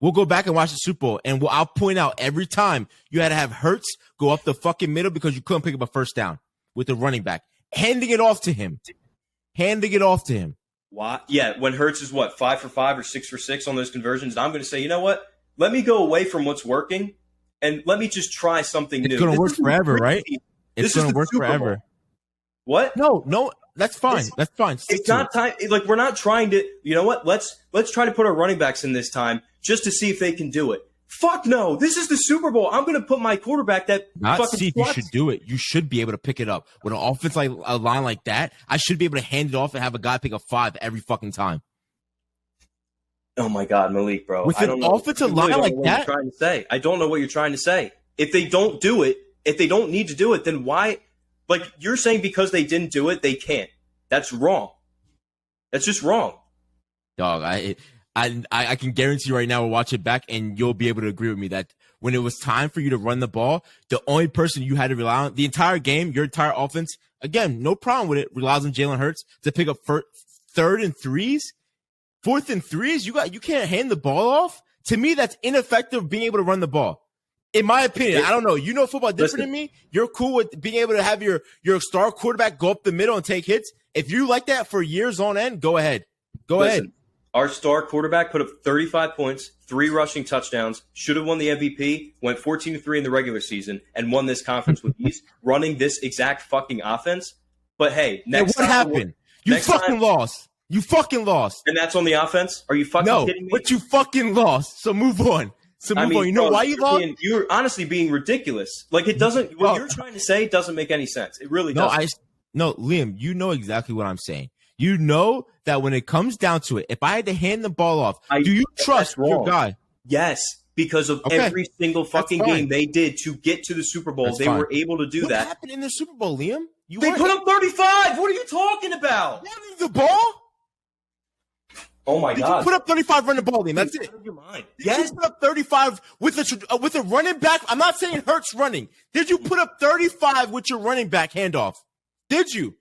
A: We'll go back and watch the Super Bowl, and I'll point out every time you had to have Hurts go up the fucking middle because you couldn't pick up a first down with the running back, handing it off to him.
B: Why? Yeah, when Hurts is 5 for 5 or 6 for 6 on those conversions, I'm going to say, you know what? Let me go away from what's working and let me just try something new.
A: It's going to work forever, right? It's going to work forever.
B: What?
A: No, that's fine. That's fine.
B: It's not time. Like, we're not trying to. You know what? Let's try to put our running backs in this time just to see if they can do it. Fuck no! This is the Super Bowl. I'm going to put my quarterback that
A: not see if you should do it. You should be able to pick it up with an offense like a line like that. I should be able to hand it off and have a guy pick up 5 every fucking time.
B: Oh my God, Malik, bro!
A: With an offensive line like that,
B: trying to say, I don't know what you're trying to say. If they don't do it, if they don't need to do it, then why? Like, you're saying because they didn't do it, they can't. That's wrong. That's just wrong.
A: Dog, I can guarantee you right now we'll watch it back and you'll be able to agree with me that when it was time for you to run the ball, the only person you had to rely on the entire game, your entire offense, again, no problem with it, relies on Jalen Hurts to pick up 3rd and 3s, 4th and 3s. You can't hand the ball off. To me, that's ineffective being able to run the ball. In my opinion, I don't know. You know football different than me. You're cool with being able to have your star quarterback go up the middle and take hits. If you like that for years on end, go ahead. Go ahead.
B: Our star quarterback put up 35 points, 3 rushing touchdowns, should have won the MVP, went 14-3 in the regular season, and won this conference with ease, running this exact fucking offense. But hey,
A: what happened? You fucking lost. You fucking lost.
B: And that's on the offense? Are you fucking kidding me?
A: But you fucking lost. So move on. You know why you lost?
B: You're honestly being ridiculous. Like, it doesn't. What you're trying to say doesn't make any sense. It really doesn't.
A: No, Liam, you know exactly what I'm saying. You know that when it comes down to it, if I had to hand the ball off, do you trust your guy?
B: Yes, because of every single fucking game they did to get to the Super Bowl, they were able to do that.
A: What happened in the Super Bowl, Liam?
B: They put up 35. What are you talking about?
A: Running the ball?
B: Oh my God!
A: You put up 35 running the ball, Liam. That's it.
B: Yes,
A: you put up 35 with a running back. I'm not saying Hurts running. Did you put up 35 with your running back handoff? Did you?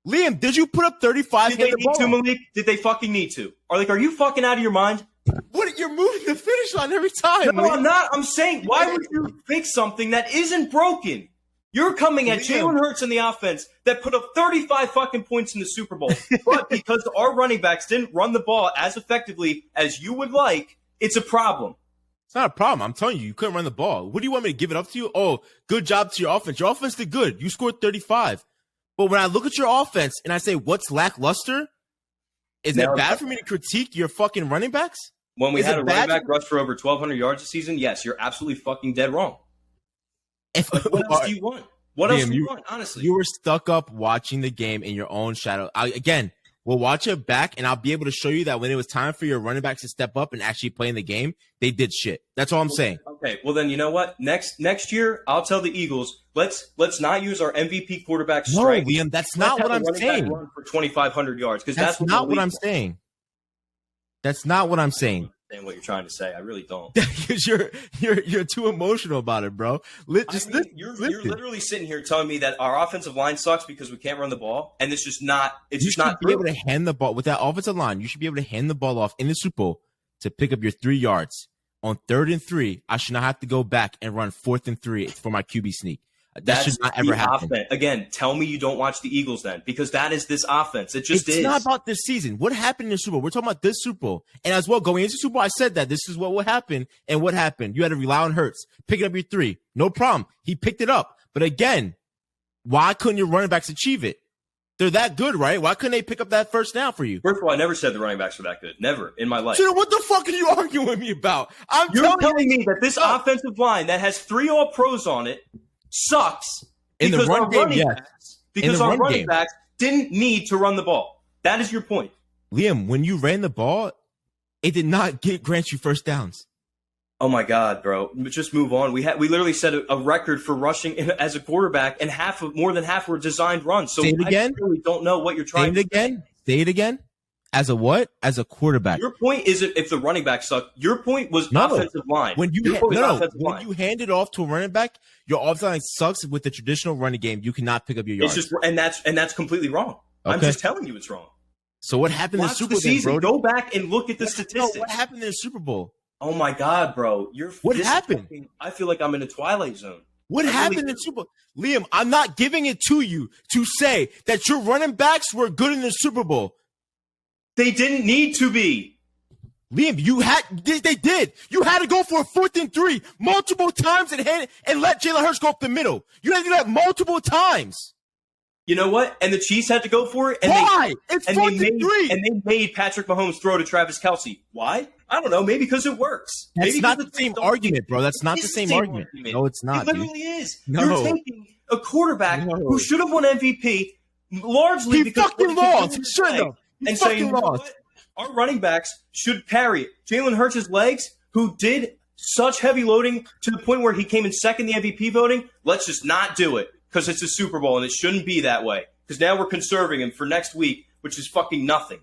A: Liam, did you put up 35?
B: Did they need to, Malik? Did they fucking need to? Are you fucking out of your mind?
A: What? You're moving the finish line every time.
B: No, I'm not. I'm saying, why would you fix something that isn't broken? You're coming at Jalen Hurts in the offense that put up 35 fucking points in the Super Bowl. But because our running backs didn't run the ball as effectively as you would like, it's a problem.
A: It's not a problem. I'm telling you, you couldn't run the ball. What do you want me to give it up to you? Oh, good job to your offense. Your offense did good. You scored 35. But when I look at your offense and I say, what's lackluster? Is it bad for me to critique your fucking running backs?
B: When we had a running back rush for over 1,200 yards this season, yes, you're absolutely fucking dead wrong. What else do you want? What else do you want, honestly?
A: You were stuck up watching the game in your own shadow. We'll watch it back, and I'll be able to show you that when it was time for your running backs to step up and actually play in the game, they did shit. That's all I'm saying.
B: Okay, well then you know what? Next year, I'll tell the Eagles, let's not use our MVP quarterback strength.
A: No, Liam, that's not what I'm saying.
B: Run for 2,500 yards, because
A: that's not what I'm saying. That's not what I'm saying.
B: What you're trying to say, I really don't.
A: Because you're too emotional about it, bro.
B: You're literally sitting here telling me that our offensive line sucks because we can't run the ball, and it's just not. It's just not.
A: You should be able to hand the ball with that offensive line. You should be able to hand the ball off in the Super Bowl to pick up your 3 yards on 3rd and 3. I should not have to go back and run 4th and 3 for my QB sneak. That should not ever happen.
B: Again, tell me you don't watch the Eagles then, because that is this offense. It's
A: not about this season. What happened in the Super Bowl? We're talking about this Super Bowl. And as well, going into the Super Bowl, I said that this is what will happen. And what happened? You had to rely on Hurts. Picking up your 3. No problem. He picked it up. But again, why couldn't your running backs achieve it? They're that good, right? Why couldn't they pick up that first down for you?
B: First of all, I never said the running backs were that good. Never in my life.
A: So what the fuck are you arguing with me about?
B: You're telling me that this offensive line that has 3 All-Pros on it sucks.
A: In the run game, yes.
B: Because our running backs didn't need to run the ball. That is your point.
A: Liam, when you ran the ball, it did not grant you first downs.
B: Oh, my God, bro. Just move on. We literally set a record for rushing as a quarterback, and more than half were designed runs. So
A: Say it again.
B: I really don't know what you're trying to say.
A: Say it again. As a what? As a quarterback.
B: Your point isn't if the running back sucked. Your point was offensive line.
A: When you hand it off to a running back, your offensive line sucks with the traditional running game. You cannot pick up your yards.
B: It's just, and that's completely wrong. Okay. I'm just telling you it's wrong.
A: So what happened in the Super Bowl?
B: Go back and look at the statistics.
A: What happened in the Super Bowl?
B: Oh my God, bro!
A: What happened?
B: I feel like I'm in a twilight zone.
A: What happened in the Super Bowl? Liam, I'm not giving it to you to say that your running backs were good in the Super Bowl.
B: They didn't need to be.
A: Liam, they did. You had to go for a 4th and 3 multiple times and let Jalen Hurts go up the middle. You had to do that multiple times.
B: You know what? And the Chiefs had to go for it. And
A: Why? It's 4th and 3.
B: And they made Patrick Mahomes throw to Travis Kelce. Why? I don't know. Maybe because it works.
A: That's not the same argument, bro. That's not the same argument. No, it's not.
B: It literally is. No. You're taking a quarterback who should have won MVP largely because
A: he fucking lost. He should have.
B: And saying, you know what? Our running backs should carry it. Jalen Hurts' legs, who did such heavy loading to the point where he came in second in the MVP voting, let's just not do it because it's a Super Bowl and it shouldn't be that way. Because now we're conserving him for next week, which is fucking nothing.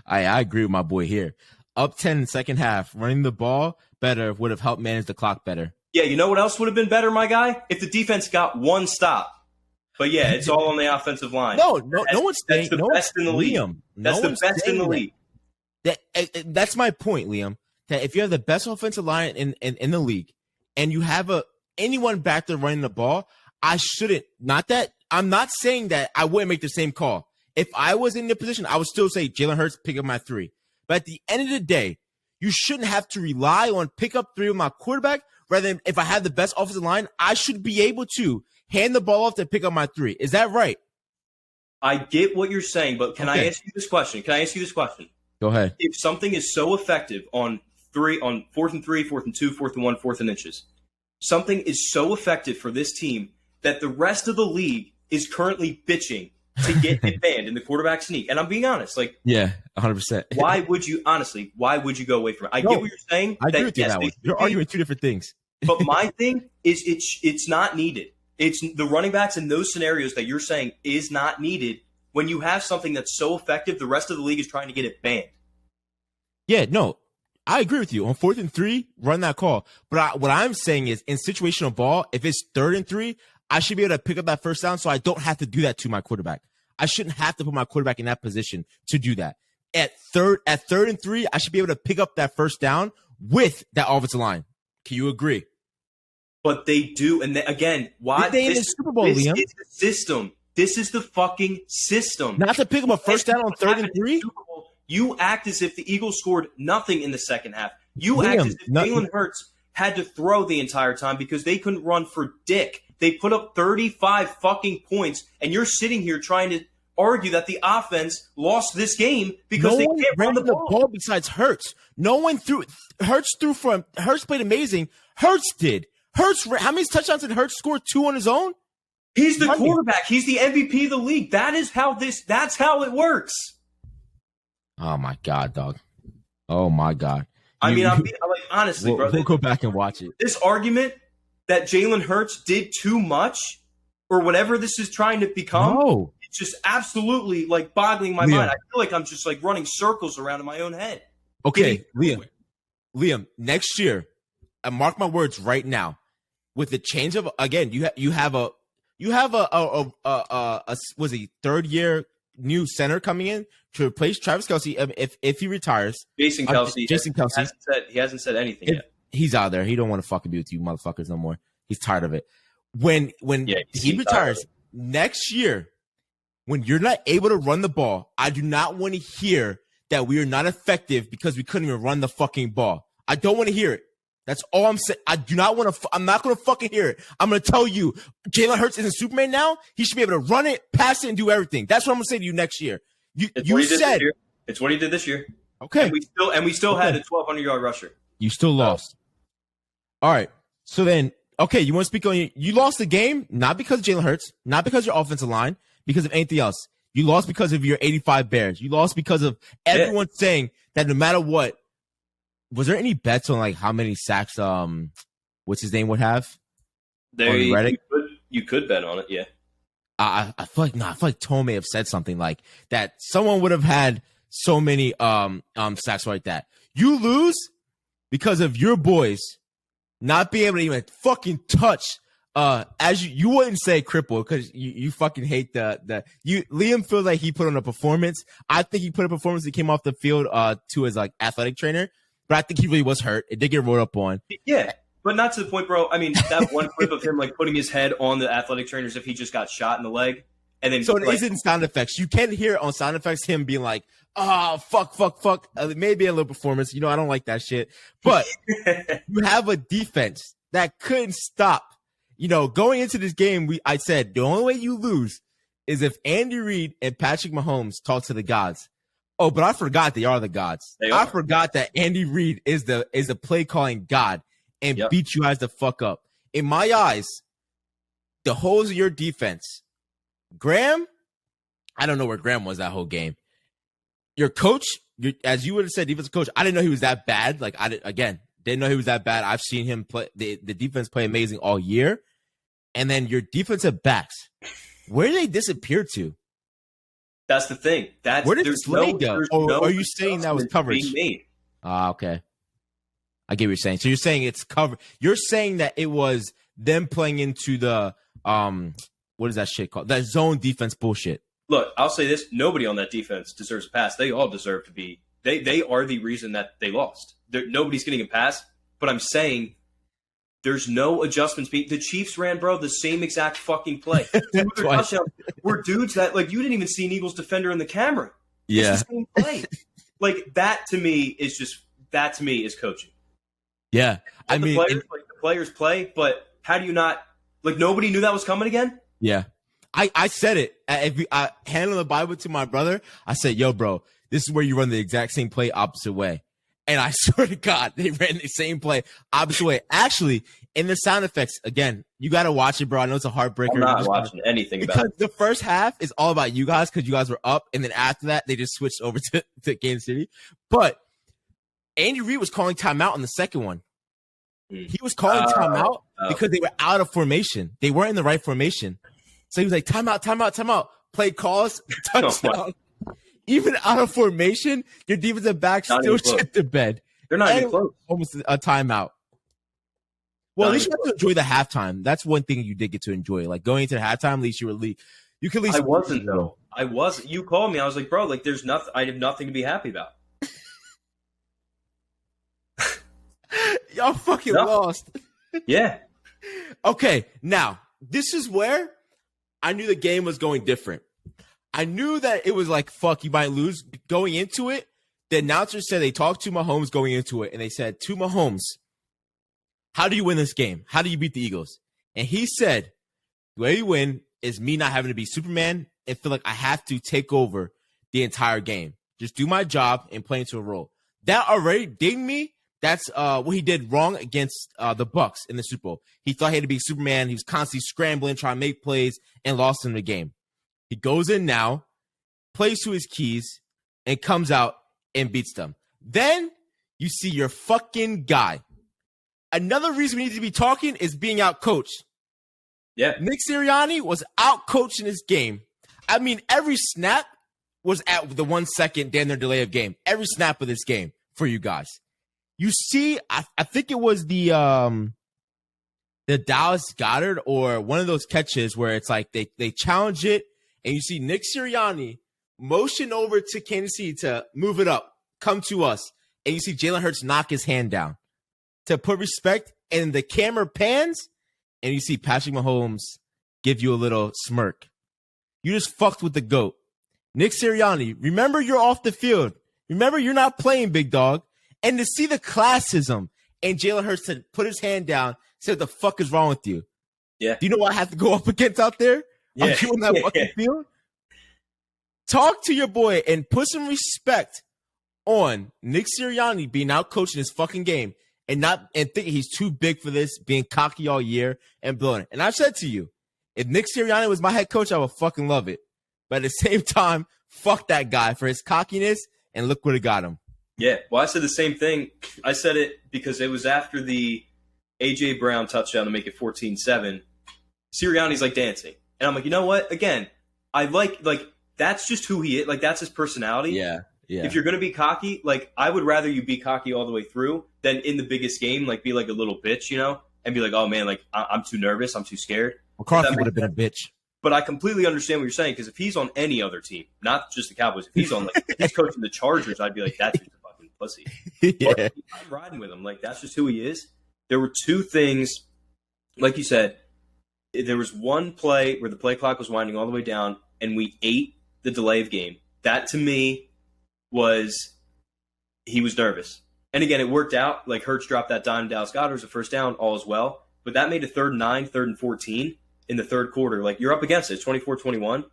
A: I agree with my boy here. Up 10 in the second half, running the ball better would have helped manage the clock better.
B: Yeah, you know what else would have been better, my guy? If the defense got 1 stop. But yeah, it's all on the offensive line.
A: No one's saying
B: that's the best in the league. That's the best in the league.
A: That's my point, Liam. that if you have the best offensive line in the league and you have anyone back there running the ball, I shouldn't. Not that I'm not saying that I wouldn't make the same call. If I was in the position, I would still say Jalen Hurts pick up my 3. But at the end of the day, you shouldn't have to rely on pick up 3 with my quarterback. Rather than if I have the best offensive line, I should be able to hand the ball off to pick up my 3. Is that right?
B: I get what you're saying, but can I ask you this question?
A: Go ahead.
B: If something is so effective on 4th and 3, 4th and 2, 4th and 1, 4th and inches, something is so effective for this team that the rest of the league is currently bitching to get it banned in the quarterback sneak. And I'm being honest, like,
A: yeah, 100%.
B: Why would you go away from it? I get what you're saying.
A: I agree with you that way. You're arguing 2 different things.
B: But my thing is it's not needed. It's the running backs in those scenarios that you're saying is not needed when you have something that's so effective, the rest of the league is trying to get it banned.
A: Yeah, no, I agree with you. On 4th and 3, run that call. But what I'm saying is in situational ball, if it's 3rd and 3, I should be able to pick up that first down so I don't have to do that to my quarterback. I shouldn't have to put my quarterback in that position to do that. At third and 3, I should be able to pick up that first down with that offensive line. Can you agree?
B: But they do, and again, why
A: they in the Super Bowl,
B: this
A: Liam?
B: is the system. This is the fucking system.
A: Not to pick up a first down on 3rd and 3.
B: You act as if the Eagles scored nothing in the second half. You act as if Jalen Hurts had to throw the entire time because they couldn't run for dick. They put up 35 fucking points, and you're sitting here trying to argue that the offense lost this game because they can't run the ball.
A: Besides Hurts. No one threw. Hurts threw from. Hurts played amazing. Hurts did. Hurts. How many touchdowns did Hurts score? 2 on his own.
B: He's the quarterback. He's the MVP of the league. That's how it works.
A: Oh my God, dog. Oh my God.
B: I'm like, honestly, bro.
A: We'll go back and watch it.
B: This argument that Jalen Hurts did too much or whatever this is trying to become, it's just absolutely like boggling my mind. I feel like I'm just like running circles around in my own head.
A: Okay, Liam, next year, mark my words right now, with the change of, again, you have a was he 3rd year new center coming in to replace Travis Kelce if he retires.
B: Jason Kelce. He hasn't said anything yet.
A: He's out there. He don't want to fucking be with you motherfuckers no more. He's tired of it. When he retires next year, when you're not able to run the ball, I do not want to hear that we are not effective because we couldn't even run the fucking ball. I don't want to hear it. That's all I'm saying. I do not want to. I'm not going to fucking hear it. I'm going to tell you, Jalen Hurts isn't Superman now. He should be able to run it, pass it, and do everything. That's what I'm going to say to you next year. You said
B: it's what he did this year.
A: Okay,
B: and we still had a 1,200-yard rusher.
A: You still lost. All right. So then, okay, you want to speak on you lost the game not because of Jalen Hurts, not because of your offensive line, because of anything else. You lost because of your 85 Bears. You lost because of everyone saying that no matter what. Was there any bets on like how many sacks what's his name would have?
B: You could bet on it, yeah.
A: I feel like Tone may have said something like that. Someone would have had so many sacks like that. You lose because of your boys not being able to even fucking touch. As you wouldn't say cripple because you fucking hate Liam feels like he put on a performance. I think he put a performance. He came off the field to his like athletic trainer. But I think he really was hurt. It did get rolled up on.
B: Yeah, but not to the point, bro. I mean, that one clip of him like putting his head on the athletic trainer as if he just got shot in the leg, and then
A: so it isn't sound effects. You can hear on sound effects him being like, "Oh, fuck." Maybe a little performance. I don't like that shit. But you have a defense that couldn't stop. Going into this game, I said the only way you lose is if Andy Reid and Patrick Mahomes talk to the gods. Oh, but I forgot they are the gods. I forgot that Andy Reid is the play calling god and beat you guys the fuck up. In my eyes, the holes of your defense, Graham, I don't know where Graham was that whole game. Your coach, as you would have said, defensive coach, I didn't know he was that bad. Like didn't know he was that bad. I've seen him play the defense play amazing all year. And then your defensive backs, where did they disappear to?
B: That's the thing.
A: Where did Slade go? Or are you saying that was coverage? Okay. I get what you're saying. So you're saying it's cover. You're saying that it was them playing into the what is that shit called? That zone defense bullshit.
B: Look, I'll say this: nobody on that defense deserves a pass. They all deserve to be They are the reason that they lost. Nobody's getting a pass, but I'm saying there's no adjustments. The Chiefs ran, bro, the same exact fucking play. Touchdowns were dudes that, like, you didn't even see an Eagles defender in the camera.
A: Yeah.
B: It's the same play. Like, that to me is coaching.
A: Yeah.
B: The players play, but how do you not, like, nobody knew that was coming again?
A: Yeah. I said it. If I handed the Bible to my brother, I said, yo, bro, this is where you run the exact same play opposite way. And I swear to God, they ran the same play opposite way. Actually, in the sound effects, again, you got to watch it, bro. I know it's a heartbreaker.
B: I'm not watching anything about it.
A: Because the first half is all about you guys because you guys were up. And then after that, they just switched over to Kansas City. But Andy Reid was calling timeout on the second one. He was calling timeout because they were out of formation. They weren't in the right formation. So he was like, timeout. Play calls, touchdown. Even out of formation, your defensive back still shit the bed.
B: They're not even close.
A: Almost a timeout. Well, at least you have to enjoy the halftime. That's one thing you did get to enjoy. Like going into the halftime, at least you could at least.
B: I wasn't though. I wasn't. You called me. I was like, bro, like there's nothing. I have nothing to be happy about.
A: Y'all fucking lost.
B: Yeah.
A: Okay, now this is where I knew the game was going different. I knew that it was like, fuck, you might lose. Going into it, the announcer said they talked to Mahomes going into it, and they said, to Mahomes, how do you win this game? How do you beat the Eagles? And he said, the way you win is me not having to be Superman and feel like I have to take over the entire game. Just do my job and play into a role. That already dinged me. That's what he did wrong against the Bucs in the Super Bowl. He thought he had to be Superman. He was constantly scrambling, trying to make plays, and lost in the game. He goes in now, plays to his keys, and comes out and beats them. Then you see your fucking guy. Another reason we need to be talking is being out-coached.
B: Yeah.
A: Nick Sirianni was out-coached in this game. I mean, every snap was at the 1 second down their delay of game. Every snap of this game for you guys. You see, I think it was the Dallas Goedert or one of those catches where it's like they challenge it, and you see Nick Sirianni motion over to Kansas City to move it up, come to us, and you see Jalen Hurts knock his hand down to put respect, and the camera pans, and you see Patrick Mahomes give you a little smirk. You just fucked with the GOAT. Nick Sirianni, remember you're off the field. Remember you're not playing, big dog. And to see the classism and Jalen Hurts to put his hand down, say, what the fuck is wrong with you?
B: Yeah.
A: Do you know what I have to go up against out there?
B: Yeah.
A: I'm doing that fucking field. Talk to your boy and put some respect on Nick Sirianni being out coaching his fucking game and thinking he's too big for this, being cocky all year and blowing it. And I've said to you, if Nick Sirianni was my head coach, I would fucking love it. But at the same time, fuck that guy for his cockiness, and look what it got him.
B: Yeah, well, I said the same thing. I said it because it was after the A.J. Brown touchdown to make it 14-7. Sirianni's like dancing. And I'm like, you know what? Again, I like that's just who he is. Like, that's his personality.
A: Yeah.
B: If you're going to be cocky, like, I would rather you be cocky all the way through than in the biggest game, like, be like a little bitch, you know? And be like, oh, man, like, I'm too nervous. I'm too scared.
A: McCarthy would have been a bitch.
B: But I completely understand what you're saying, because if he's on any other team, not just the Cowboys, if he's on, like, if he's coaching the Chargers, I'd be like, that's just a fucking pussy.
A: Yeah.
B: But I'm riding with him. Like, that's just who he is. There were two things, like you said, there was one play where the play clock was winding all the way down, and we ate the delay of game. That, to me, was he was nervous. And again, it worked out. Like, Hurts dropped that dime to Dallas Goedert. It was a first down, all is well. But that made a 3rd and 9, 3rd and 14 in the third quarter. Like, you're up against it, 24-21.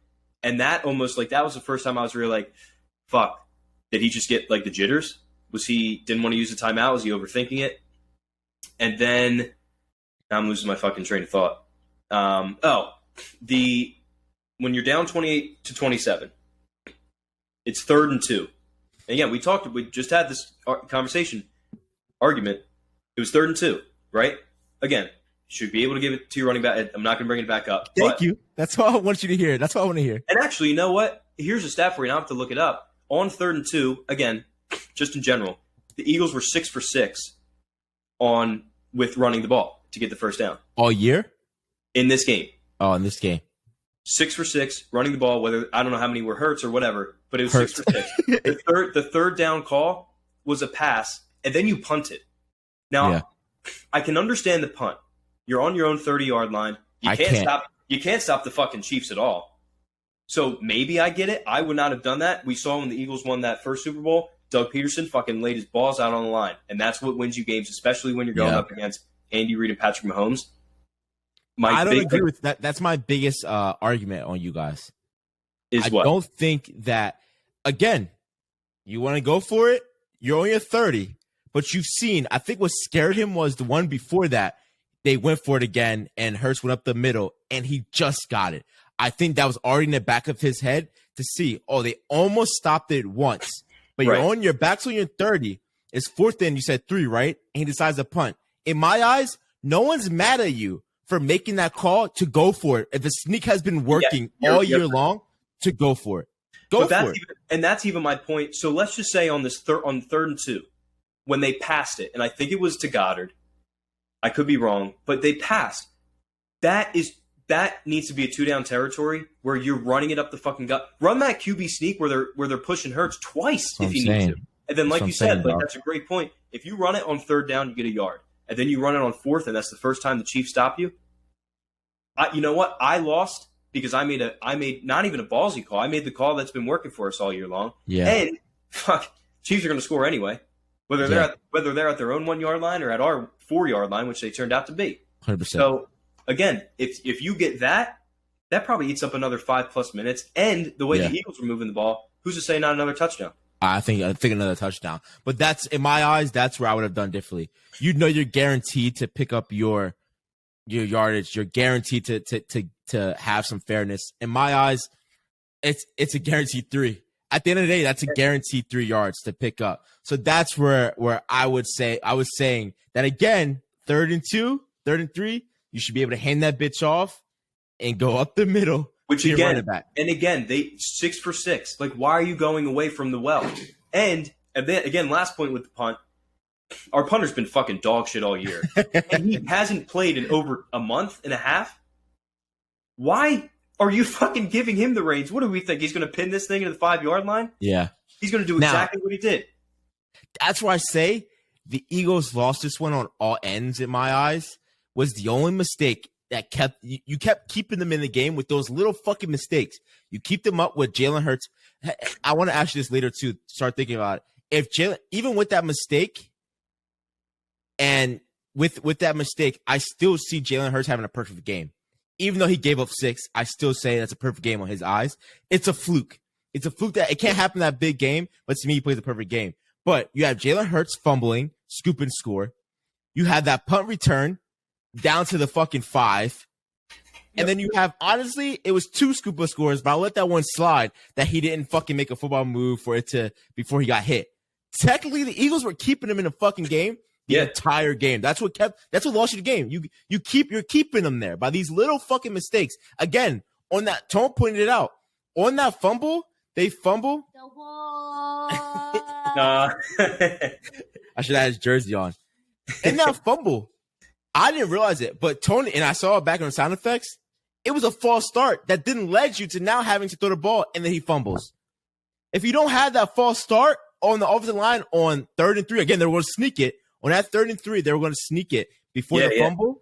B: And that almost, like, that was the first time I was really like, fuck, did he just get, like, the jitters? Was he, didn't want to use the timeout? Was he overthinking it? And then, now I'm losing my fucking train of thought. When you're down 28-27, it's 3rd and 2. And yeah, we just had this argument. It was 3rd and 2, right? Again, should be able to give it to your running back. I'm not going to bring it back up.
A: Thank you. That's what I want you to hear. That's what I want to hear.
B: And actually, you know what? Here's a stat for you. I don't have to look it up. On 3rd and 2, again, just in general, the Eagles were 6 for 6 with running the ball to get the first down.
A: All year?
B: In this game.
A: Oh, in this game.
B: 6 for 6, running the ball, whether I don't know how many were Hurts or whatever, but it was
A: Hurts.
B: 6 for 6. The third down call was a pass, and then you punted. Now, I can understand the punt. You're on your own 30-yard line. You can't stop the fucking Chiefs at all. So maybe I get it. I would not have done that. We saw when the Eagles won that first Super Bowl, Doug Peterson fucking laid his balls out on the line, and that's what wins you games, especially when you're going up against Andy Reid and Patrick Mahomes.
A: I don't agree with that. That's my biggest argument on you guys. I don't think that, again, you want to go for it, you're only at 30, but you've seen, I think what scared him was the one before that, they went for it again, and Hurts went up the middle, and he just got it. I think that was already in the back of his head to see, they almost stopped it once. But you're on your back, so you're 30. It's fourth in, you said 3, right? And he decides to punt. In my eyes, no one's mad at you for making that call to go for it. If the sneak has been working all year long, to go for it. Go for it.
B: And that's even my point. So let's just say on this on 3rd and 2, when they passed it, and I think it was to Goddard. I could be wrong, but they passed. That needs to be a 2-down territory where you're running it up the fucking gut. Run that QB sneak where they're pushing Hurts twice if you need to. And then, like you said, that's a great point. If you run it on 3rd down, you get a yard. And then you run it on 4th, and that's the first time the Chiefs stop you. You know what? I lost because I made not even a ballsy call. I made the call that's been working for us all year long. Yeah. And Chiefs are going to score anyway, whether they're at their own 1-yard line or at our 4-yard line, which they turned out to be.
A: 100%.
B: So again, if you get that probably eats up another 5+ minutes. And the way the Eagles were moving the ball, who's to say not another touchdown?
A: I think another touchdown. But that's, in my eyes, that's where I would have done differently. You're guaranteed to pick up your yardage. You're guaranteed to have some fairness. In my eyes, it's a guaranteed 3. At the end of the day, that's a guaranteed 3 yards to pick up. So that's where I was saying that again, 3rd and 2, 3rd and 3, you should be able to hand that bitch off and go up the middle.
B: Which again, they 6 for 6. Like, why are you going away from the well? And then again, last point with the punt, our punter's been fucking dog shit all year, and he hasn't played in over a month and a half. Why are you fucking giving him the reins? What do we think? He's going to pin this thing into the 5-yard line?
A: Yeah,
B: he's going to do exactly what he did.
A: That's why I say the Eagles lost this one on all ends. In my eyes, was the only mistake that kept keeping them in the game with those little fucking mistakes. You keep them up with Jalen Hurts. I want to ask you this later too. Start thinking about it. If even with that mistake, and with that mistake, I still see Jalen Hurts having a perfect game. Even though he gave up 6, I still say that's a perfect game on his eyes. It's a fluke. It's a fluke that it can't happen in that big game, but to me, he plays a perfect game. But you have Jalen Hurts fumbling, scoop and score. You have that punt return down to the fucking 5. And then you have, honestly, it was 2 scoop and scores, but I'll let that one slide that he didn't fucking make a football move before he got hit. Technically, the Eagles were keeping him in the fucking game the entire game. That's what lost you the game. You're keeping them there by these little fucking mistakes. Again, on that, Tone pointed it out. On that fumble, they fumble.
B: Nah.
A: I should have his jersey on. In that fumble, I didn't realize it, but Tony, and I saw it back on the sound effects, it was a false start that didn't lead you to now having to throw the ball, and then he fumbles. If you don't have that false start on the offensive line on 3rd and 3, again, they were going to sneak it. On that 3rd and 3, they were going to sneak it before the fumble.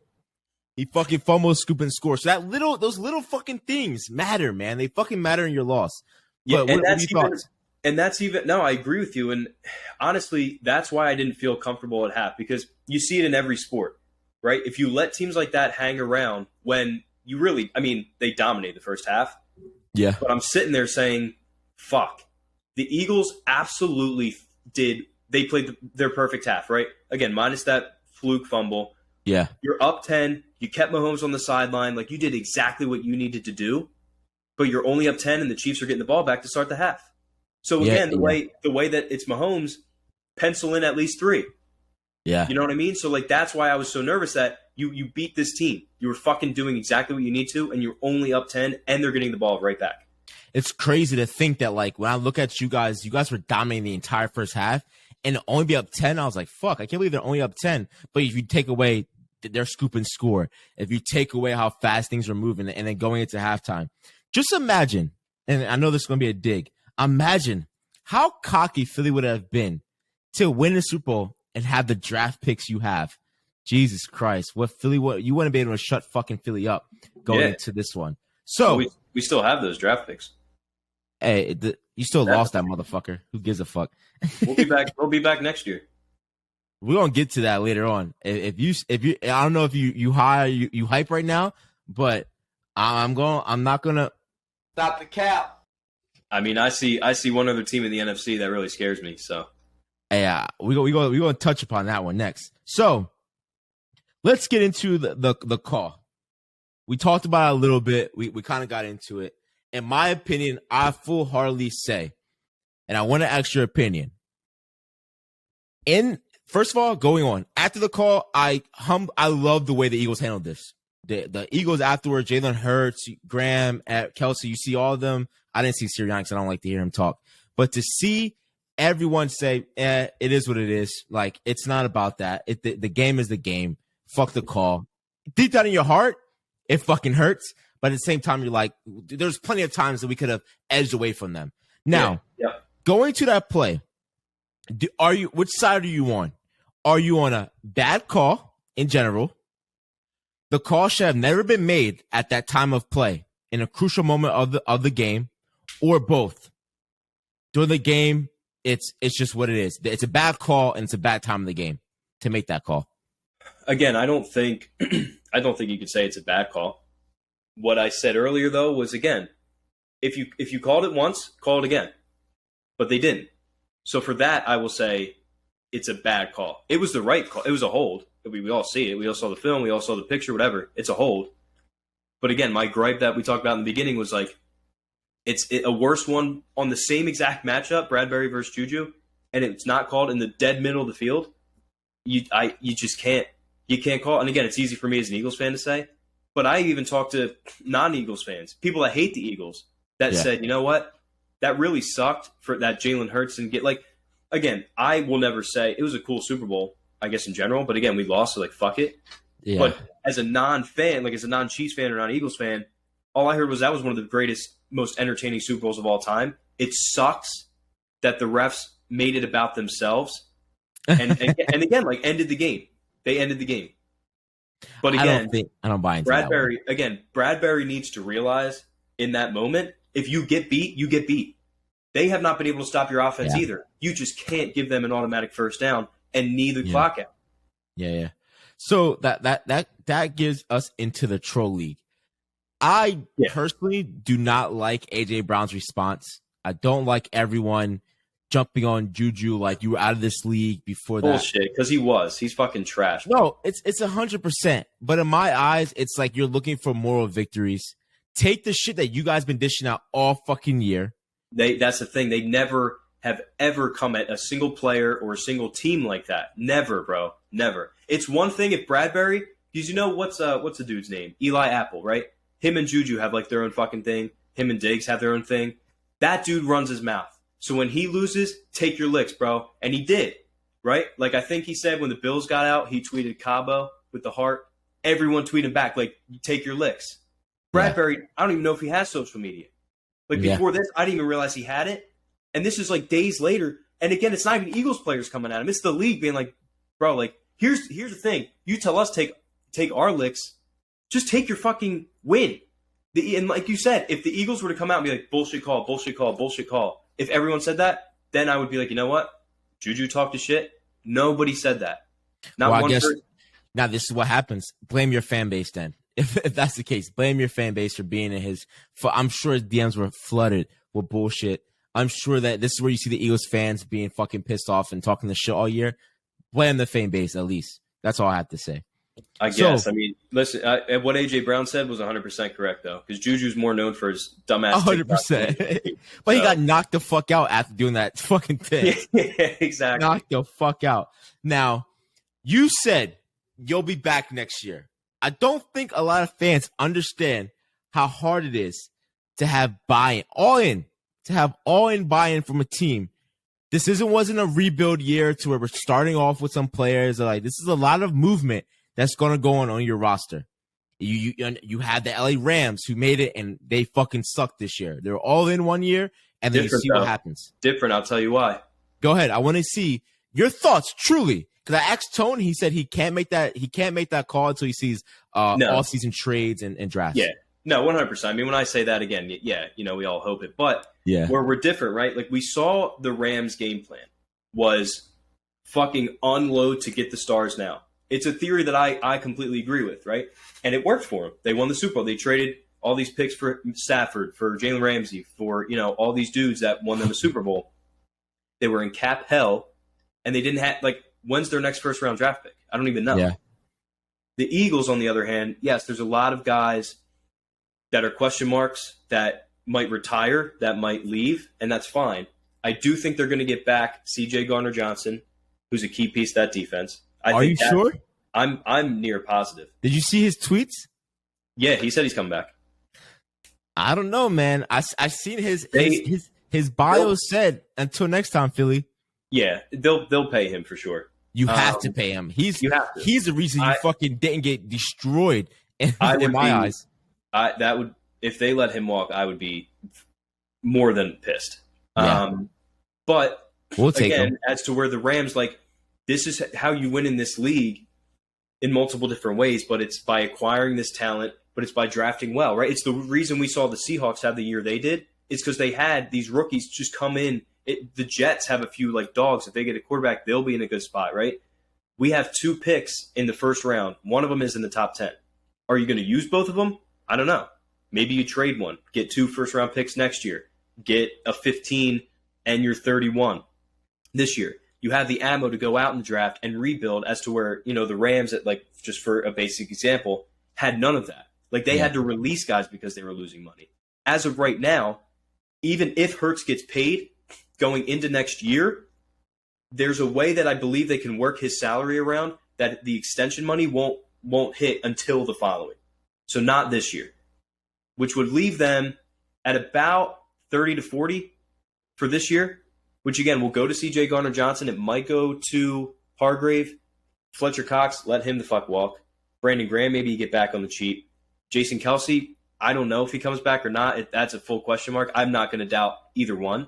A: He fucking fumbles, scoop, and score. So those little fucking things matter, man. They fucking matter in your loss.
B: Yeah, but no, I agree with you. And honestly, that's why I didn't feel comfortable at half, because you see it in every sport, right? If you let teams like that hang around when you really, they dominated the first half.
A: Yeah.
B: But I'm sitting there saying, fuck. The Eagles absolutely did. They played their perfect half, right? Again, minus that fluke fumble.
A: Yeah.
B: You're up 10. You kept Mahomes on the sideline. Like, you did exactly what you needed to do, but you're only up 10 and the Chiefs are getting the ball back to start the half. So again, the way that it's Mahomes, pencil in at least 3.
A: Yeah.
B: You know what I mean? So like, that's why I was so nervous that you beat this team. You were fucking doing exactly what you need to, and you're only up 10 and they're getting the ball right back.
A: It's crazy to think that, like, when I look at you guys were dominating the entire first half and only be up 10. I was like, fuck, I can't believe they're only up 10. But if you take away their scoop and score, if you take away how fast things are moving and then going into halftime, just imagine, and I know this is going to be a dig, imagine how cocky Philly would have been to win the Super Bowl and have the draft picks you have. Jesus Christ, you wouldn't be able to shut fucking Philly up going into this one. So
B: we still have those draft picks.
A: Hey, you still lost that motherfucker. Who gives a fuck?
B: We'll be back. We'll be back next year.
A: We're gonna get to that later on. If you, I don't know if you hype right now, but I'm not gonna
C: Stop the cap.
B: I mean, I see one other team in the NFC that really scares me. So,
A: yeah, we gonna touch upon that one next. So, let's get into the call. We talked about it a little bit. We kind of got into it. In my opinion, I full-heartedly say, and I want to ask your opinion. First of all, going on after the call, I love the way the Eagles handled this. The Eagles afterwards, Jalen Hurts, Graham, Kelsey, you see all of them. I didn't see Sirianni because I don't like to hear him talk. But to see everyone say, it is what it is. Like, it's not about that. The game is the game. Fuck the call. Deep down in your heart, it fucking hurts. But at the same time, you're like, there's plenty of times that we could have edged away from them. Now, going to that play, which side are you on? Are you on a bad call in general? The call should have never been made at that time of play in a crucial moment of the game, or both. During the game, it's just what it is. It's a bad call and it's a bad time of the game to make that call.
B: Again, I don't think you could say it's a bad call. What I said earlier, though, was, again, if you called it once, call it again. But they didn't. So for that, I will say it's a bad call. It was the right call. It was a hold. We all see it. We all saw the film. We all saw the picture, whatever. It's a hold. But again, my gripe that we talked about in the beginning was like, it's a worse one on the same exact matchup, Bradbury versus Juju, and it's not called in the dead middle of the field. You just can't. You can't call. And again, it's easy for me as an Eagles fan to say, but I even talked to non-Eagles fans, people that hate the Eagles, that said, you know what? That really sucked for that Jalen Hurts didn't get, like, again, I will never say it was a cool Super Bowl, I guess, in general, but again, we lost, so like, fuck it. Yeah. But as a non-fan, like as a non-Chiefs fan or non-Eagles fan, all I heard was that was one of the greatest, most entertaining Super Bowls of all time. It sucks that the refs made it about themselves and again, like, ended the game. They ended the game. But again,
A: I don't buy into
B: Bradbury. Again, Bradbury needs to realize in that moment, if you get beat, you get beat. They have not been able to stop your offense either. You just can't give them an automatic first down and neither clock out.
A: Yeah. So that gives us into the troll league. I personally do not like AJ Brown's response. I don't like everyone jumping on Juju like you were out of this league before that.
B: Bullshit, because he's fucking trash.
A: No, it's 100%. But in my eyes, it's like you're looking for moral victories. Take the shit that you guys been dishing out all fucking year.
B: That's the thing. They never have ever come at a single player or a single team like that. Never, bro. Never. It's one thing if Bradbury, because you know what's the dude's name? Eli Apple, right? Him and Juju have like their own fucking thing. Him and Diggs have their own thing. That dude runs his mouth. So when he loses, take your licks, bro. And he did, right? Like I think he said when the Bills got out, he tweeted Cabo with the heart. Everyone tweeted back, like, take your licks. Bradbury, I don't even know if he has social media. Like before this, I didn't even realize he had it. And this is like days later. And again, it's not even Eagles players coming at him. It's the league being like, bro, like, here's the thing. You tell us take our licks. Just take your fucking win. And like you said, if the Eagles were to come out and be like, bullshit call, bullshit call, bullshit call. If everyone said that, then I would be like, you know what? Juju talked to shit. Nobody said that. Not one person.
A: Now this is what happens. Blame your fan base then. If that's the case, blame your fan base for being in his. I'm sure his DMs were flooded with bullshit. I'm sure that this is where you see the Eagles fans being fucking pissed off and talking the shit all year. Blame the fan base at least. That's all I have to say.
B: I guess. So, I mean, listen, what AJ Brown said was 100% correct, though, because Juju's more known for his dumbass.
A: 100%. But he got knocked the fuck out after doing that fucking thing.
B: Yeah, exactly.
A: Knocked the fuck out. Now, you said you'll be back next year. I don't think a lot of fans understand how hard it is to have buy-in, all-in buy-in from a team. This wasn't a rebuild year to where we're starting off with some players. Like, this is a lot of movement that's going to go on your roster. You had the LA Rams who made it and they fucking sucked this year. They're all in one year, and then you see what happens.
B: Different, I'll tell you why.
A: Go ahead. I want to see your thoughts, truly. Because I asked Tone, he said he can't make that call until he sees all season trades and drafts.
B: Yeah, no, 100%. I mean, when I say that again, yeah, we all hope it. But where we're different, right? Like we saw the Rams' game plan was fucking unload to get the stars now. It's a theory that I completely agree with, right? And it worked for them. They won the Super Bowl. They traded all these picks for Stafford, for Jalen Ramsey, for all these dudes that won them a Super Bowl. They were in cap hell, and they didn't have when's their next first round draft pick? I don't even know. Yeah. The Eagles, on the other hand, yes, there's a lot of guys that are question marks that might retire, that might leave, and that's fine. I do think they're going to get back C.J. Gardner-Johnson, who's a key piece of that defense.
A: Are you sure?
B: I'm near positive.
A: Did you see his tweets?
B: Yeah, he said he's coming back.
A: I don't know, man. I seen his bio said until next time, Philly.
B: Yeah, they'll pay him for sure.
A: You have to pay him. He's the reason you fucking didn't get destroyed in my eyes.
B: That would, if they let him walk, I would be more than pissed.
A: Yeah.
B: But
A: we'll take him.
B: As to where the Rams, this is how you win in this league in multiple different ways, but it's by acquiring this talent, but it's by drafting well, right? It's the reason we saw the Seahawks have the year they did. It's because they had these rookies just come in. The Jets have a few dogs. If they get a quarterback, they'll be in a good spot, right? We have 2 picks in the first round. One of them is in the top 10. Are you going to use both of them? I don't know. Maybe you trade one. Get 2 first-round picks next year. Get a 15 and you're 31 this year. You have the ammo to go out in the draft and rebuild, as to where, the Rams, just for a basic example, had none of that. They had to release guys because they were losing money. As of right now, even if Hurts gets paid going into next year, there's a way that I believe they can work his salary around that the extension money won't hit until the following. So not this year, which would leave them at about 30 to 40 for this year, which again will go to C.J. Gardner-Johnson. It might go to Hargrave. Fletcher Cox, let him the fuck walk. Brandon Graham, maybe you get back on the cheap. Jason Kelce, I don't know if he comes back or not. That's a full question mark. I'm not going to doubt either one.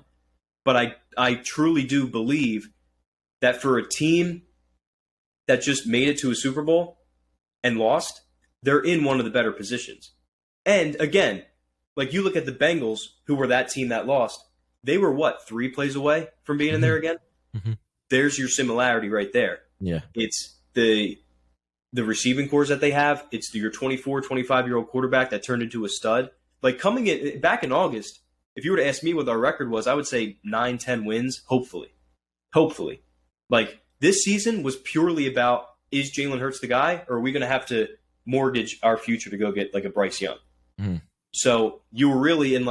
B: But I truly do believe that for a team that just made it to a Super Bowl and lost, they're in one of the better positions. And again, you look at the Bengals, who were that team that lost, they were 3 plays away from being in there again?
A: Mm-hmm.
B: There's your similarity right there.
A: Yeah.
B: It's the receiving cores that they have. It's your 24, 25-year-old quarterback that turned into a stud. Coming in back in August, if you were to ask me what our record was, I would say 9-10 wins, hopefully. Hopefully. This season was purely about, is Jalen Hurts the guy, or are we going to have to mortgage our future to go get a Bryce Young?
A: Mm-hmm.
B: So you were really in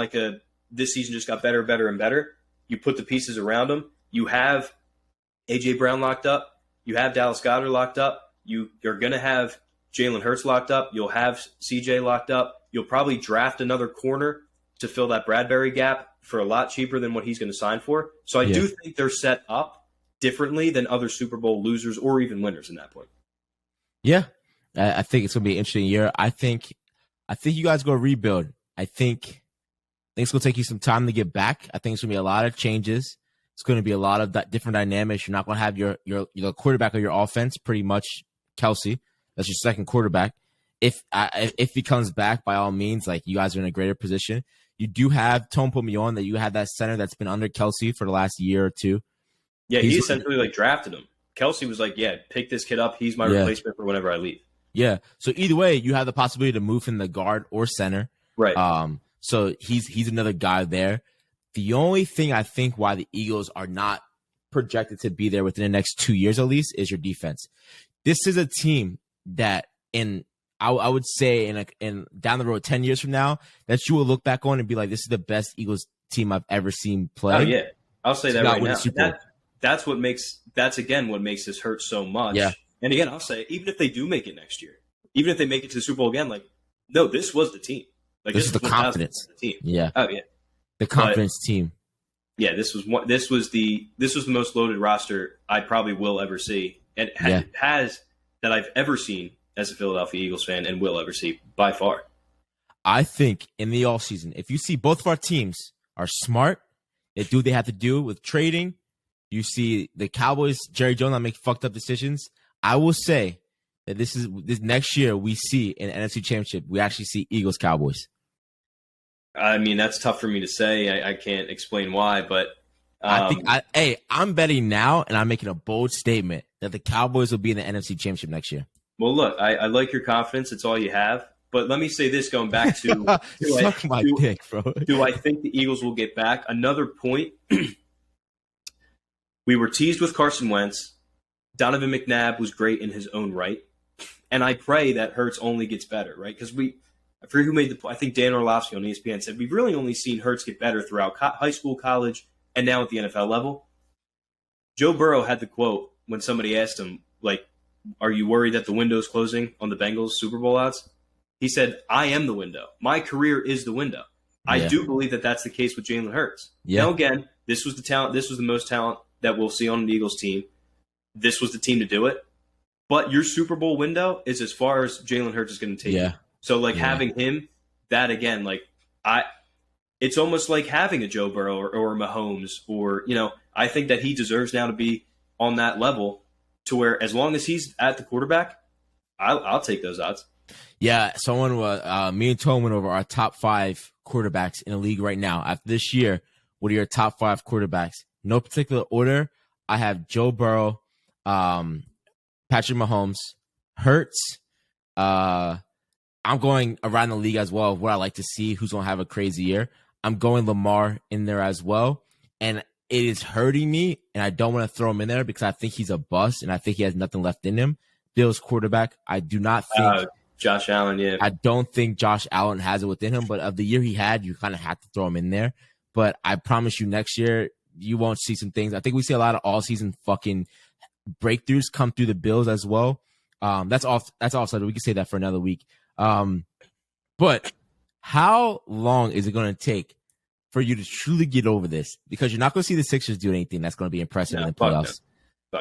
B: this season just got better, better, and better. You put the pieces around him. You have A.J. Brown locked up. You have Dallas Goedert locked up. You're going to have Jalen Hurts locked up. You'll have C.J. locked up. You'll probably draft another corner to fill that Bradbury gap for a lot cheaper than what he's going to sign for. So I do think they're set up differently than other Super Bowl losers or even winners in that point.
A: Yeah. I think it's going to be an interesting year. I think you guys go rebuild. I think it's going to take you some time to get back. I think it's going to be a lot of changes. It's going to be a lot of different dynamics. You're not going to have your quarterback of your offense, pretty much Kelce. That's your second quarterback. If he comes back, by all means, you guys are in a greater position. You do have, Tone put me on, that you have that center that's been under Kelce for the last year or two.
B: Yeah, he essentially drafted him. Kelce was pick this kid up. He's my replacement for whenever I leave.
A: Yeah. So either way, you have the possibility to move him to guard or center.
B: Right.
A: So he's another guy there. The only thing I think why the Eagles are not projected to be there within the next 2 years at least is your defense. This is a team that I would say in down the road 10 years from now that you will look back on and be like, this is the best Eagles team I've ever seen play.
B: Oh yeah, I'll say that right now. That's what makes this hurt so much.
A: Yeah.
B: And again, I'll say, even if they do make it next year, even if they make it to the Super Bowl again, no, this was the team.
A: This is the confidence
B: team.
A: Yeah.
B: Oh yeah.
A: The confidence team.
B: Yeah, this was the most loaded roster I probably will ever see, and has that I've ever seen as a Philadelphia Eagles fan and will ever see by far.
A: I think in the offseason, if you see both of our teams are smart, they do what they have to do with trading, you see the Cowboys, Jerry Jones not make fucked up decisions, I will say that this next year we see in the NFC Championship, we actually see Eagles Cowboys.
B: I mean, that's tough for me to say. I can't explain why, but
A: I'm betting now, and I'm making a bold statement that the Cowboys will be in the NFC Championship next year.
B: Well, look, I like your confidence. It's all you have. But let me say this, going back to
A: Suck my dick, bro.
B: Do I think the Eagles will get back? Another point. We were teased with Carson Wentz. Donovan McNabb was great in his own right. And I pray that Hurts only gets better, right? Because I forget who made the point. I think Dan Orlovsky on ESPN said we've really only seen Hurts get better throughout high school, college, and now at the NFL level. Joe Burrow had the quote when somebody asked him, like, are you worried that the window's closing on the Bengals Super Bowl odds? He said, I am the window. My career is the window. Yeah. I do believe that that's the case with Jalen Hurts. Yeah. Now, again, this was the talent. This was the most talent that we'll see on an Eagles team. This was the team to do it. But your Super Bowl window is as far as Jalen Hurts is going to take you. So, having him, that again, it's almost like having a Joe Burrow or Mahomes or, I think that he deserves now to be on that level to where as long as he's at the quarterback, I'll take those odds.
A: Yeah, me and Tone went over our top 5 quarterbacks in the league right now. After this year, what are your top 5 quarterbacks? No particular order. I have Joe Burrow, Patrick Mahomes, Hurts. I'm going around the league as well, what I like to see, who's going to have a crazy year. I'm going Lamar in there as well. And it is hurting me, and I don't want to throw him in there because I think he's a bust, and I think he has nothing left in him. Bills quarterback, I do not think
B: Josh Allen, yeah.
A: I don't think Josh Allen has it within him, but of the year he had, you kind of have to throw him in there. But I promise you next year, you won't see some things. I think we see a lot of all-season fucking breakthroughs come through the Bills as well. That's offside. We can say that for another week. But how long is it going to take for you to truly get over this? Because you're not going to see the Sixers do anything that's going to be impressive in the playoffs.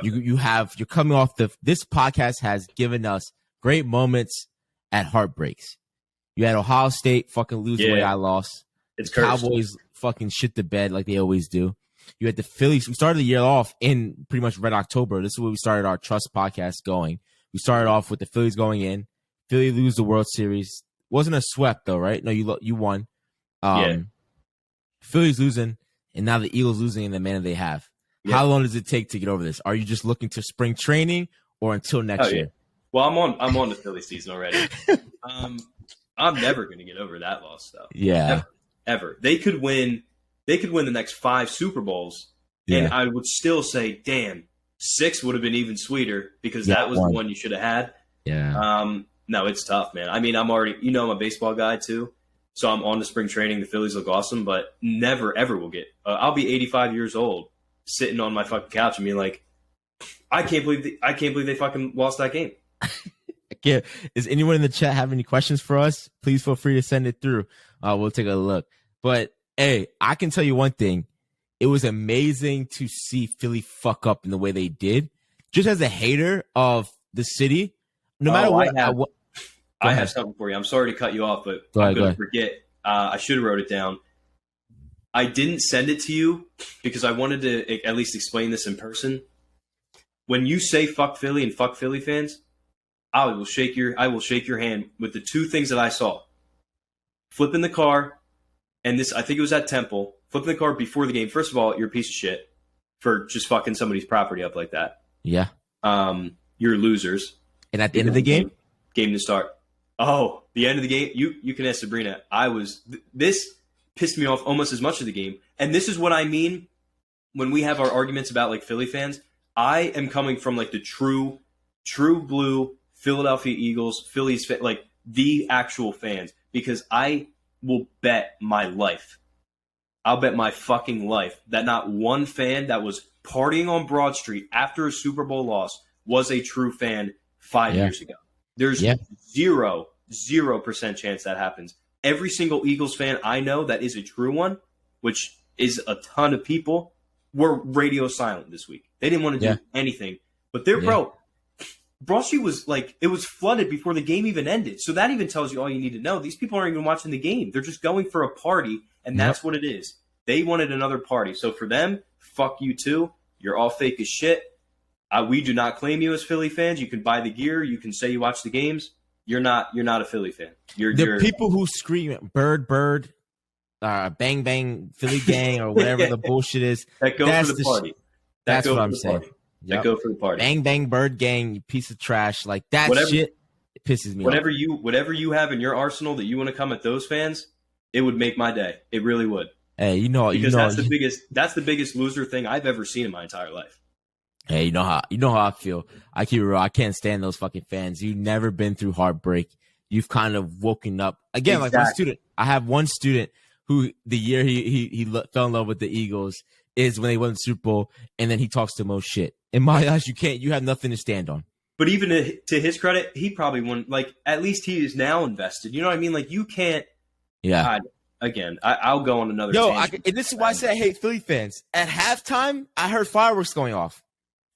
A: You're coming off this podcast has given us great moments at heartbreaks. You had Ohio State fucking lose the way I lost.
B: It's
A: the Cowboys fucking shit the bed like they always do. You had the Phillies. We started the year off in pretty much Red October. This is where we started our Trust podcast going. We started off with the Phillies going in. Philly lose the World Series. Wasn't a sweep though, right? No, you won. Phillies losing, and now the Eagles losing in the manner they have. Yeah. How long does it take to get over this? Are you just looking to spring training or until next year?
B: Well, I'm on the Philly season already. I'm never going to get over that loss, though.
A: Yeah,
B: ever. They could win the next 5 Super Bowls, and I would still say, damn, 6 would have been even sweeter because that was the one you should have had.
A: Yeah.
B: No, it's tough, man. I mean, I'm already, I'm a baseball guy too, so I'm on to spring training. The Phillies look awesome, but never ever will get. I'll be 85 years old, sitting on my fucking couch and being like, I can't believe they fucking lost that game.
A: Does anyone in the chat have any questions for us? Please feel free to send it through. We'll take a look. But hey, I can tell you one thing. It was amazing to see Philly fuck up in the way they did. Just as a hater of the city, no matter what.
B: I have something for you. I'm sorry to cut you off, but I'm going to forget. I should have wrote it down. I didn't send it to you because I wanted to at least explain this in person. When you say fuck Philly and fuck Philly fans, I will shake your hand with the 2 things that I saw. Flipping the car, and this, I think it was at Temple, flipping the car before the game. First of all, you're a piece of shit for just fucking somebody's property up like that.
A: Yeah.
B: You're losers.
A: And at the end of the game
B: to start. Oh, the end of the game. You can ask Sabrina. This pissed me off almost as much as the game. And this is what I mean when we have our arguments about like Philly fans. I am coming from like the true blue Philadelphia Eagles, Phillies, like the actual fans, because I will bet my life. I'll bet my fucking life that not one fan that was partying on Broad Street after a Super Bowl loss was a true fan 5 years ago. There's 0% chance that happens. Every single Eagles fan I know that is a true one, which is a ton of people, were radio silent this week. They didn't want to do anything. But bro, Broad Street was like, it was flooded before the game even ended. So that even tells you all you need to know. These people aren't even watching the game. They're just going for a party, and that's what it is. They wanted another party. So for them, fuck you too. You're all fake as shit. We do not claim you as Philly fans. You can buy the gear. You can say you watch the games. You're not a Philly fan. You're
A: people who scream "bird, bird," "bang, bang," Philly gang, or whatever the bullshit is.
B: That go for the party.
A: That's what I'm saying.
B: That go for the party.
A: Bang, bang, bird gang, you piece of trash. Like that shit pisses me
B: off. Whatever you have in your arsenal that you want to come at those fans, it would make my day. It really would.
A: Hey,
B: that's the biggest loser thing I've ever seen in my entire life.
A: Hey, you know how I feel. I keep it real. I can't stand those fucking fans. You've never been through heartbreak. You've kind of woken up again. Exactly. Like one student, I have one student who the year he fell in love with the Eagles is when they won the Super Bowl, and then he talks the most shit. In my eyes, you have nothing to stand on.
B: But even to his credit, he probably won. Like at least he is now invested. You know what I mean? Like you can't.
A: Yeah.
B: I'll go on another.
A: And this is why I say I hate Philly fans. At halftime, I heard fireworks going off.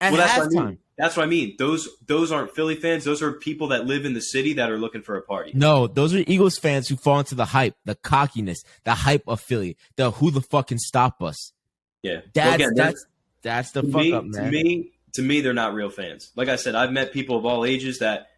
A: At halftime.
B: That's what I mean. Those aren't Philly fans. Those are people that live in the city that are looking for a party.
A: No, those are Eagles fans who fall into the hype, the cockiness, the hype of Philly, the who the fuck can stop us.
B: Yeah,
A: that's the fuck up, man.
B: To me, they're not real fans. Like I said, I've met people of all ages that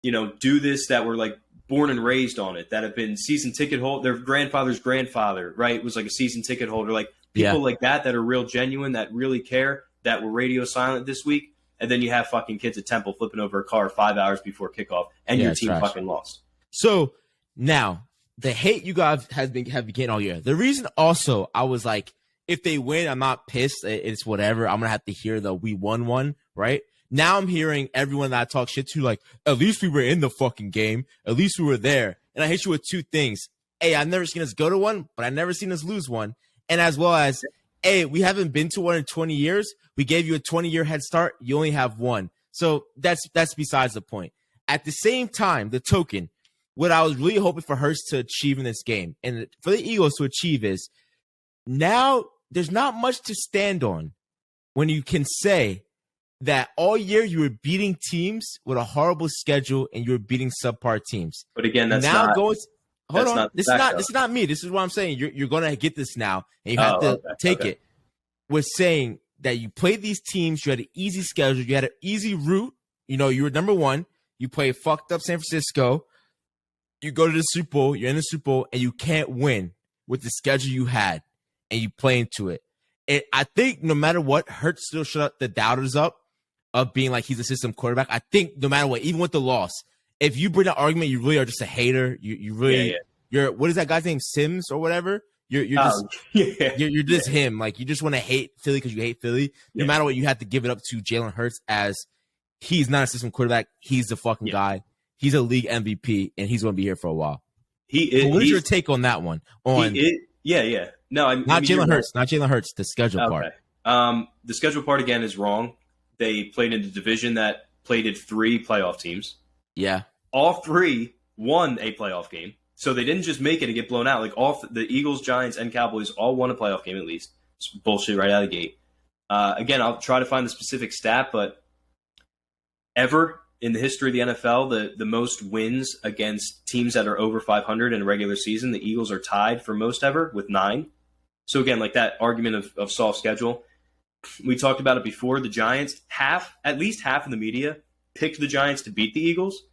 B: do this, that were like born and raised on it, that have been season ticket holder. Their grandfather's grandfather, right, was like a season ticket holder. Like people like that are real genuine, that really care, that were radio silent this week. And then you have fucking kids at Temple flipping over a car 5 hours before kickoff, and your team fucking lost.
A: So now the hate you guys have been getting all year. The reason also I was like, if they win, I'm not pissed. It's whatever. I'm gonna have to hear the "we won" one, right? Now I'm hearing everyone that I talk shit to like, at least we were in the fucking game. At least we were there. And I hit you with two things. A, I've never seen us go to one, but I've never seen us lose one. And as well as, A, we haven't been to one in 20 years. We gave you a 20-year head start. You only have one. So that's besides the point. At the same time, the token, what I was really hoping for Hurts to achieve in this game and for the Eagles to achieve is now there's not much to stand on when you can say that all year you were beating teams with a horrible schedule and you were beating subpar teams.
B: But again, that's
A: now
B: not.
A: Hold on. This is not me. This is what I'm saying. You're going to get this now, and you have to take it. We're saying that you played these teams. You had an easy schedule. You had an easy route. You were number one. You play fucked up San Francisco. You go to the Super Bowl. You're in the Super Bowl, and you can't win with the schedule you had, and you play into it. And I think no matter what, Hurts still shut the doubters up of being like he's a system quarterback. I think no matter what, even with the loss, if you bring that argument, you really are just a hater. You really, you're what is that guy's name, Sims or whatever? You're just him. Like you just want to hate Philly because you hate Philly. No matter what, you have to give it up to Jalen Hurts as he's not a system quarterback. He's the fucking guy. He's a league MVP and he's going to be here for a while. He is. What is your take on that one? No, not
B: Jalen
A: Hurts. Not Jalen Hurts. The schedule part.
B: The schedule part again is wrong. They played in a division that played 3 playoff teams.
A: Yeah.
B: All 3 won a playoff game. So they didn't just make it and get blown out. Like the Eagles, Giants, and Cowboys all won a playoff game at least. It's bullshit right out of the gate. Again, I'll try to find the specific stat, but ever in the history of the NFL, the most wins against teams that are over 500 in a regular season, the Eagles are tied for most ever with 9. So again, like that argument of soft schedule, we talked about it before. The Giants, at least half of the media picked the Giants to beat the Eagles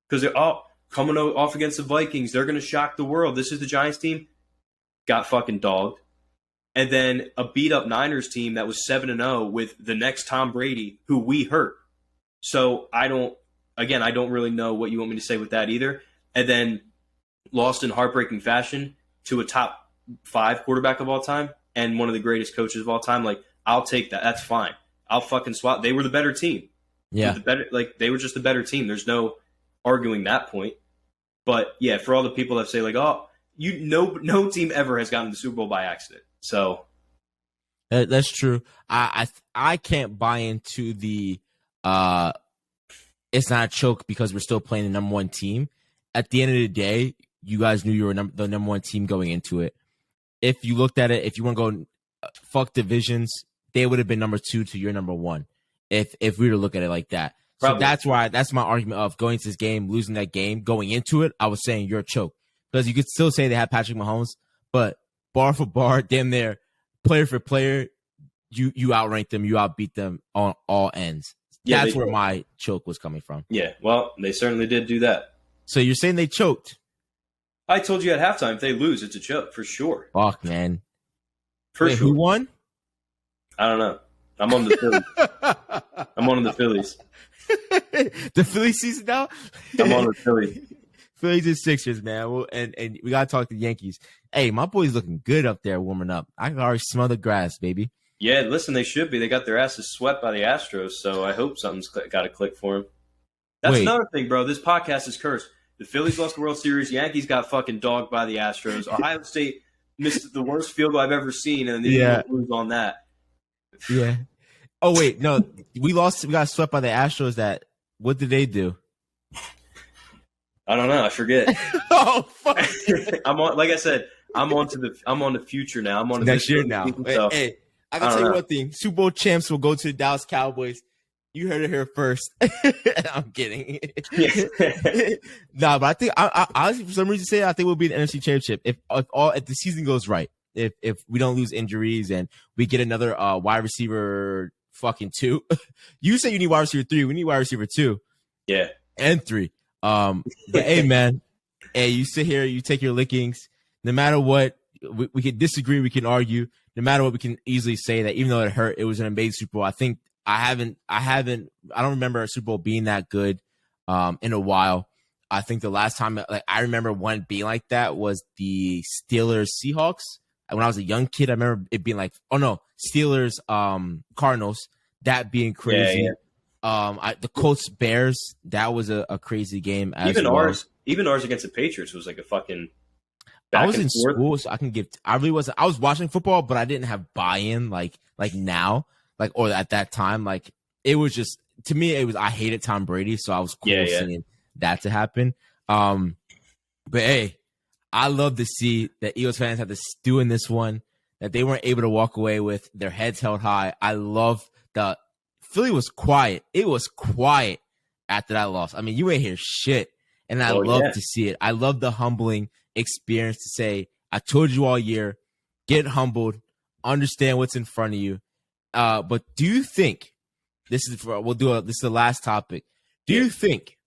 B: because they're coming off against the Vikings. They're going to shock the world. This is the Giants team. Got fucking dogged. And then a beat-up Niners team that was 7-0 with the next Tom Brady, who we hurt. So I don't really know what you want me to say with that either. And then lost in heartbreaking fashion to a top 5 quarterback of all time and one of the greatest coaches of all time. Like, I'll take that. That's fine. I'll fucking swap. They were the better team.
A: Yeah.
B: They were just the better team. There's no arguing that point. But yeah, for all the people that say like, no team ever has gotten the Super Bowl by accident. So
A: that's true. I can't buy into the it's not a choke because we're still playing the number 1 team. At the end of the day, you guys knew you were the number 1 team going into it. If you looked at it, if you want to go fuck divisions, they would have been number 2 to your number 1. If we were to look at it like that. So that's my argument of going to this game, losing that game, going into it. I was saying you're a choke because you could still say they have Patrick Mahomes, but bar for bar, damn near player for player, you outrank them, you outbeat them on all ends.
B: Yeah,
A: that's where my choke was coming from.
B: Yeah, well, they certainly did do that.
A: So you're saying they choked?
B: I told you at halftime, if they lose, it's a choke for sure.
A: Fuck, man.
B: Wait,
A: who won?
B: I don't know. I'm on the Phillies. I'm on the Phillies.
A: The Phillies season now?
B: I'm on the Phillies.
A: Phillies and Sixers, man. And we got to talk to the Yankees. Hey, my boy's looking good up there warming up. I can already smell the grass, baby.
B: Yeah, listen, they should be. They got their asses swept by the Astros, so I hope something's got to click for them. That's another thing, bro. This podcast is cursed. The Phillies lost the World Series. Yankees got fucking dogged by the Astros. Ohio State missed the worst field goal I've ever seen, and they lose on that.
A: Yeah. Oh, wait. No, we lost. We got swept by the Astros. What did they do?
B: I don't know. I forget.
A: Oh, fuck.
B: I'm on. Like I said, I'm on the future now. I'm on the
A: next year now.
B: So,
A: hey, I can tell you one thing. Super Bowl champs will go to the Dallas Cowboys. You heard it here first. I'm kidding. Nah, but I think I honestly, for some reason, I think we'll be the NFC Championship if the season goes right. If we don't lose injuries and we get another wide receiver fucking 2. You say you need wide receiver 3. We need wide receiver 2.
B: Yeah.
A: And 3. But hey, man. Hey, you sit here, you take your lickings. No matter what, we can disagree, we can argue. No matter what, we can easily say that even though it hurt, it was an amazing Super Bowl. I think I don't remember a Super Bowl being that good in a while. I think the last time I remember one being like that was the Steelers Seahawks. When I was a young kid, I remember it being like, oh no, Steelers Cardinals, that being crazy. Yeah. The Colts Bears, that was a crazy game as well.
B: Even ours against the Patriots was like a fucking
A: I was in school, so I was watching football, but I didn't have buy-in like now, or at that time. Like it was just, to me, I hated Tom Brady, so I was cool seeing that to happen. But hey, I love to see that Eagles fans had to stew in this one, that they weren't able to walk away with their heads held high. I love the Philly was quiet. It was quiet after that loss. I mean, you ain't hear shit. And I love to see it. I love the humbling experience to say, I told you all year, get humbled, understand what's in front of you. But do you think, this is the last topic. Do you think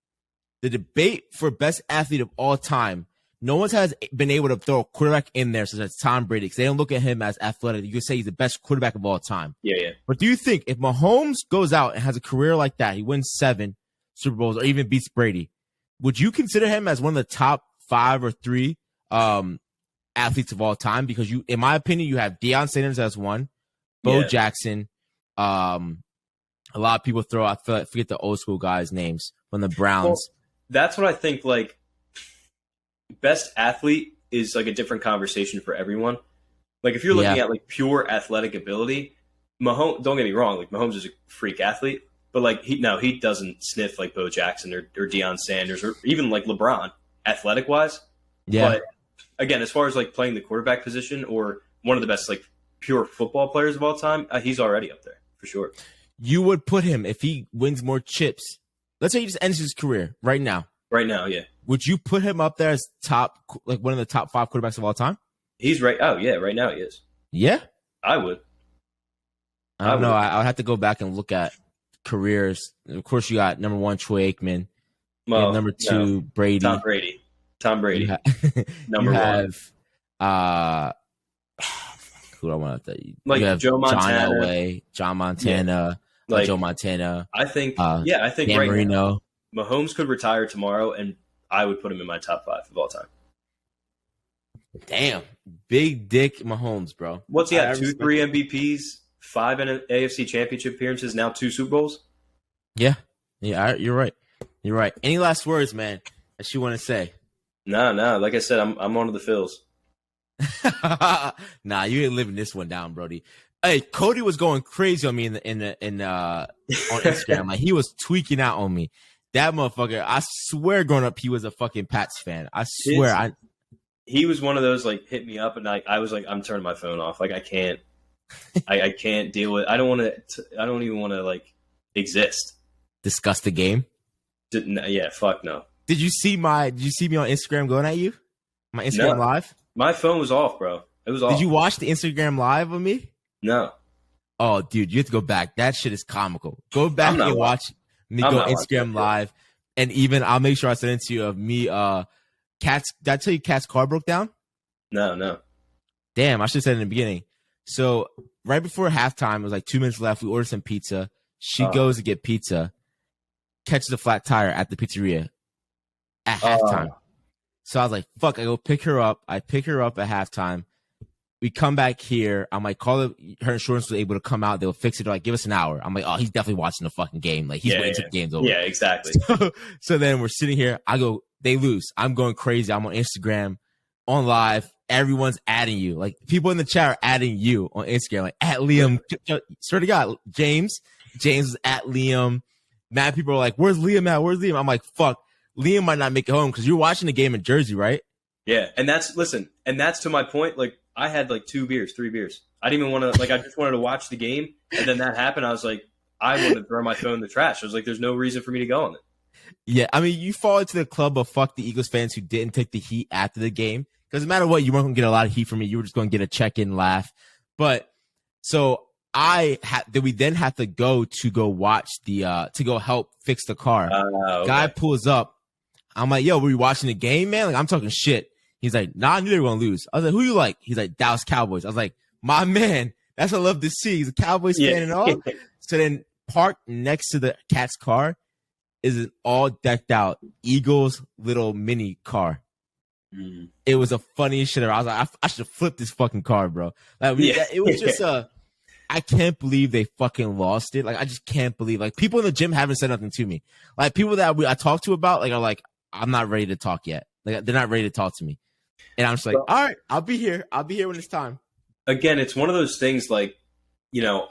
A: the debate for best athlete of all time, no one has been able to throw a quarterback in there such as Tom Brady, because they don't look at him as athletic. You could say he's the best quarterback of all time.
B: Yeah.
A: But do you think if Mahomes goes out and has a career like that, he wins 7 Super Bowls or even beats Brady, would you consider him as one of the top 5 or 3 athletes of all time? Because in my opinion, you have Deion Sanders as one, Bo Jackson. A lot of people I forget the old school guys' names from the Browns.
B: Well, that's what I think. Like, best athlete is like a different conversation for everyone. Like, if you're looking at like pure athletic ability, Mahomes. Don't get me wrong. Like, Mahomes is a freak athlete, but like he doesn't sniff like Bo Jackson or Deion Sanders or even like LeBron athletic wise. Yeah. But again, as far as like playing the quarterback position or one of the best like pure football players of all time, he's already up there for sure.
A: You would put him if he wins more chips. Let's say he just ends his career right now.
B: Right now, yeah.
A: Would you put him up there as one of the top 5 quarterbacks of all time?
B: He's right. Oh yeah, right now he is.
A: Yeah,
B: I would.
A: I don't know. I would have to go back and look at careers. Of course, you got number 1 Troy Aikman.
B: Well,
A: number 2 Brady.
B: Tom Brady. Number 1.
A: Who do I want to tell you?
B: Like
A: you have
B: Joe Montana.
A: John Montana.
B: Yeah. Like
A: Joe Montana.
B: I think. I think
A: Dan
B: right
A: Marino.
B: Now, Mahomes could retire tomorrow, and I would put him in my top 5 of all time.
A: Damn, big dick Mahomes, bro.
B: What's he at? 2, 3 MVPs, 5 AFC Championship appearances, now 2 Super Bowls.
A: Yeah, you're right. You're right. Any last words, man, that you want to say?
B: No. Like I said, I'm one of the Phils.
A: Nah, you ain't living this one down, Brody. Hey, Cody was going crazy on me on Instagram. Like, he was tweaking out on me. That motherfucker, I swear, growing up, he was a fucking Pats fan. I swear.
B: He was one of those, like, hit me up, and I was like, I'm turning my phone off. Like, I can't. I can't deal with. I don't even want to like exist.
A: discuss the game?
B: Yeah, fuck no.
A: Did you see me on Instagram going at you? My Instagram live?
B: My phone was off, bro. It was off.
A: Did you watch the Instagram live of me?
B: No.
A: Oh, dude, you have to go back. That shit is comical. Go back and watch me go Instagram live. And even I'll make sure I send it to you of me. Cat's. Did I tell you Cat's car broke down?
B: No.
A: Damn, I should have said it in the beginning. So right before halftime, it was like 2 minutes left. We ordered some pizza. She goes to get pizza, catches a flat tire at the pizzeria at halftime. So I was like, fuck, I go pick her up. I pick her up at halftime. We come back here. I'm like, her insurance was able to come out. They'll fix it. They're like, give us an hour. I'm like, oh, he's definitely watching the fucking game. Like, he's waiting till the game's over.
B: Yeah, exactly.
A: So then we're sitting here. I go, they lose. I'm going crazy. I'm on Instagram, on live. Everyone's adding you. Like, people in the chat are adding you on Instagram. Like, at Liam. Swear to God, James is at Liam. Mad people are like, where's Liam at? Where's Liam? I'm like, fuck. Liam might not make it home because you're watching the game in Jersey, right?
B: Yeah, and that's to my point. Like, I had like 3 beers. I didn't even want to, like, I just wanted to watch the game. And then that happened. I was like, I wanted to throw my phone in the trash. I was like, there's no reason for me to go on it.
A: Yeah, I mean, you fall into the club of fuck the Eagles fans who didn't take the heat after the game. Because no matter what, you weren't going to get a lot of heat from me. You were just going to get a check-in laugh. But so we then have to go watch to go help fix the car.
B: Okay.
A: Guy pulls up. I'm like, yo, were you watching the game, man? Like, I'm talking shit. He's like, nah, I knew they were going to lose. I was like, who you like? He's like, Dallas Cowboys. I was like, my man, that's what I love to see. He's a Cowboys fan and all. So then parked next to the Cat's car is an all decked out Eagles little mini car. Mm. It was the funniest shit ever. I was like, I should have flipped this fucking car, bro. Like, it was just I can't believe they fucking lost it. Like, I just can't believe. Like, people in the gym haven't said nothing to me. Like, people that I talk to about, like, are like, I'm not ready to talk yet. Like, they're not ready to talk to me. And I'm just like, all right, I'll be here. I'll be here when it's time.
B: Again, it's one of those things, like, you know,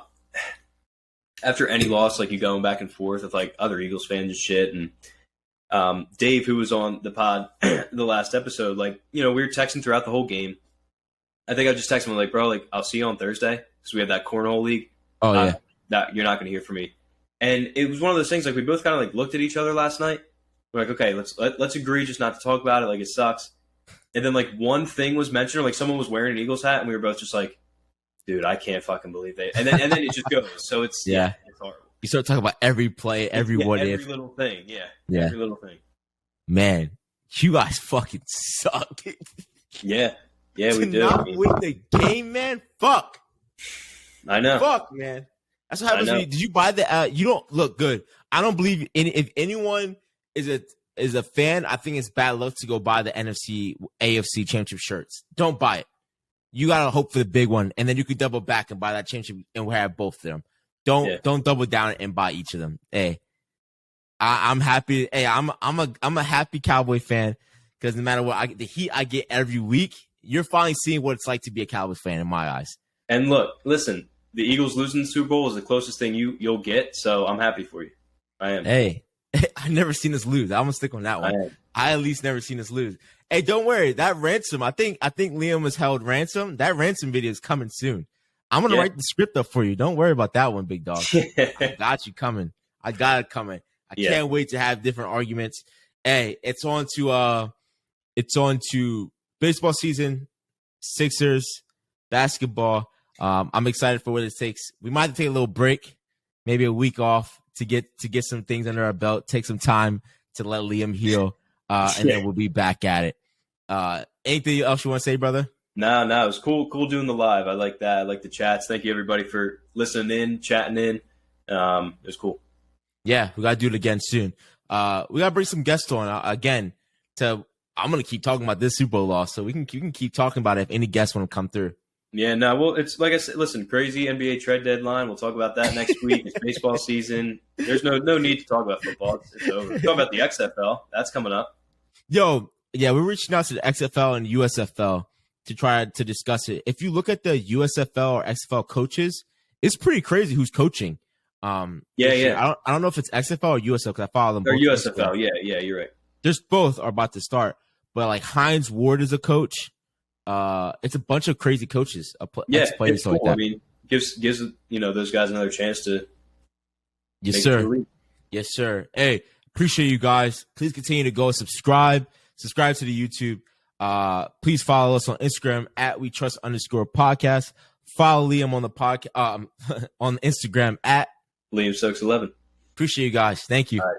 B: after any loss, like, you going back and forth with, like, other Eagles fans and shit. And Dave, who was on the pod the last episode, like, you know, we were texting throughout the whole game. I think I just texted him, like, bro, like, I'll see you on Thursday because we had that cornhole league.
A: Oh, yeah.
B: That you're not going to hear from me. And it was one of those things, like, we both kind of, like, looked at each other last night. We're like, okay, let's agree just not to talk about it. Like, it sucks. And then, like, one thing was mentioned, or, like, someone was wearing an Eagles hat, and we were both just like, dude, I can't fucking believe it. And then it just goes. So it's it's horrible.
A: You start talking about every play, every what if.
B: Every little thing, yeah. Every little thing.
A: Man, you guys fucking suck.
B: Yeah, we do.
A: Not win the game, man. Fuck.
B: I know.
A: Fuck, man. That's what happens. Did you buy the? You don't look good. I don't believe if anyone is a fan. I think it's bad luck to go buy the NFC AFC championship shirts. Don't buy it. You gotta hope for the big one, and then you can double back and buy that championship and we'll have both of them. Don't double down and buy each of them. Hey, I'm happy. Hey, I'm a happy Cowboy fan because no matter what, the heat I get every week, you're finally seeing what it's like to be a Cowboys fan in my eyes.
B: And look, listen, the Eagles losing the Super Bowl is the closest thing you'll get, so I'm happy for you. I am.
A: Hey, I've never seen us lose. I'm gonna stick on that one. I at least never seen us lose. Hey, don't worry. That ransom, I think Liam was held ransom. That ransom video is coming soon. I'm gonna write the script up for you. Don't worry about that one, big dog. I got you coming. I got it coming. I can't wait to have different arguments. Hey, it's on to baseball season, Sixers, basketball. I'm excited for what it takes. We might have to take a little break, maybe a week off to get some things under our belt, take some time to let Liam heal, and then we'll be back at it. Anything else you want to say, brother?
B: No, it was cool doing the live. I like that. I like the chats. Thank you, everybody, for listening in, chatting in. It was cool.
A: Yeah, we got to do it again soon. We got to bring some guests on again. I'm going to keep talking about this Super Bowl loss, so we can keep talking about it if any guests want to come through.
B: Yeah, no, well, it's like I said, listen, crazy NBA trade deadline. We'll talk about that next week. It's baseball season. There's no need to talk about football. It's over. Talk about the XFL. That's coming up.
A: Yo, yeah, we're reaching out to the XFL and USFL to try to discuss it. If you look at the USFL or XFL coaches, it's pretty crazy who's coaching.
B: Yeah.
A: I don't know if it's XFL or USFL because I follow them both.
B: Or USFL, yeah, you're right.
A: There's both are about to start, but like Hines Ward is a coach. It's a bunch of crazy coaches.
B: It's cool. Like that. I mean, gives those guys another chance to.
A: Yes, sir. Yes, sir. Hey, appreciate you guys. Please continue to go subscribe to the YouTube. Please follow us on Instagram at WeTrust_podcast. Follow Liam on the podcast on Instagram at
B: Liam Stokes 11.
A: Appreciate you guys. Thank you.
B: All right.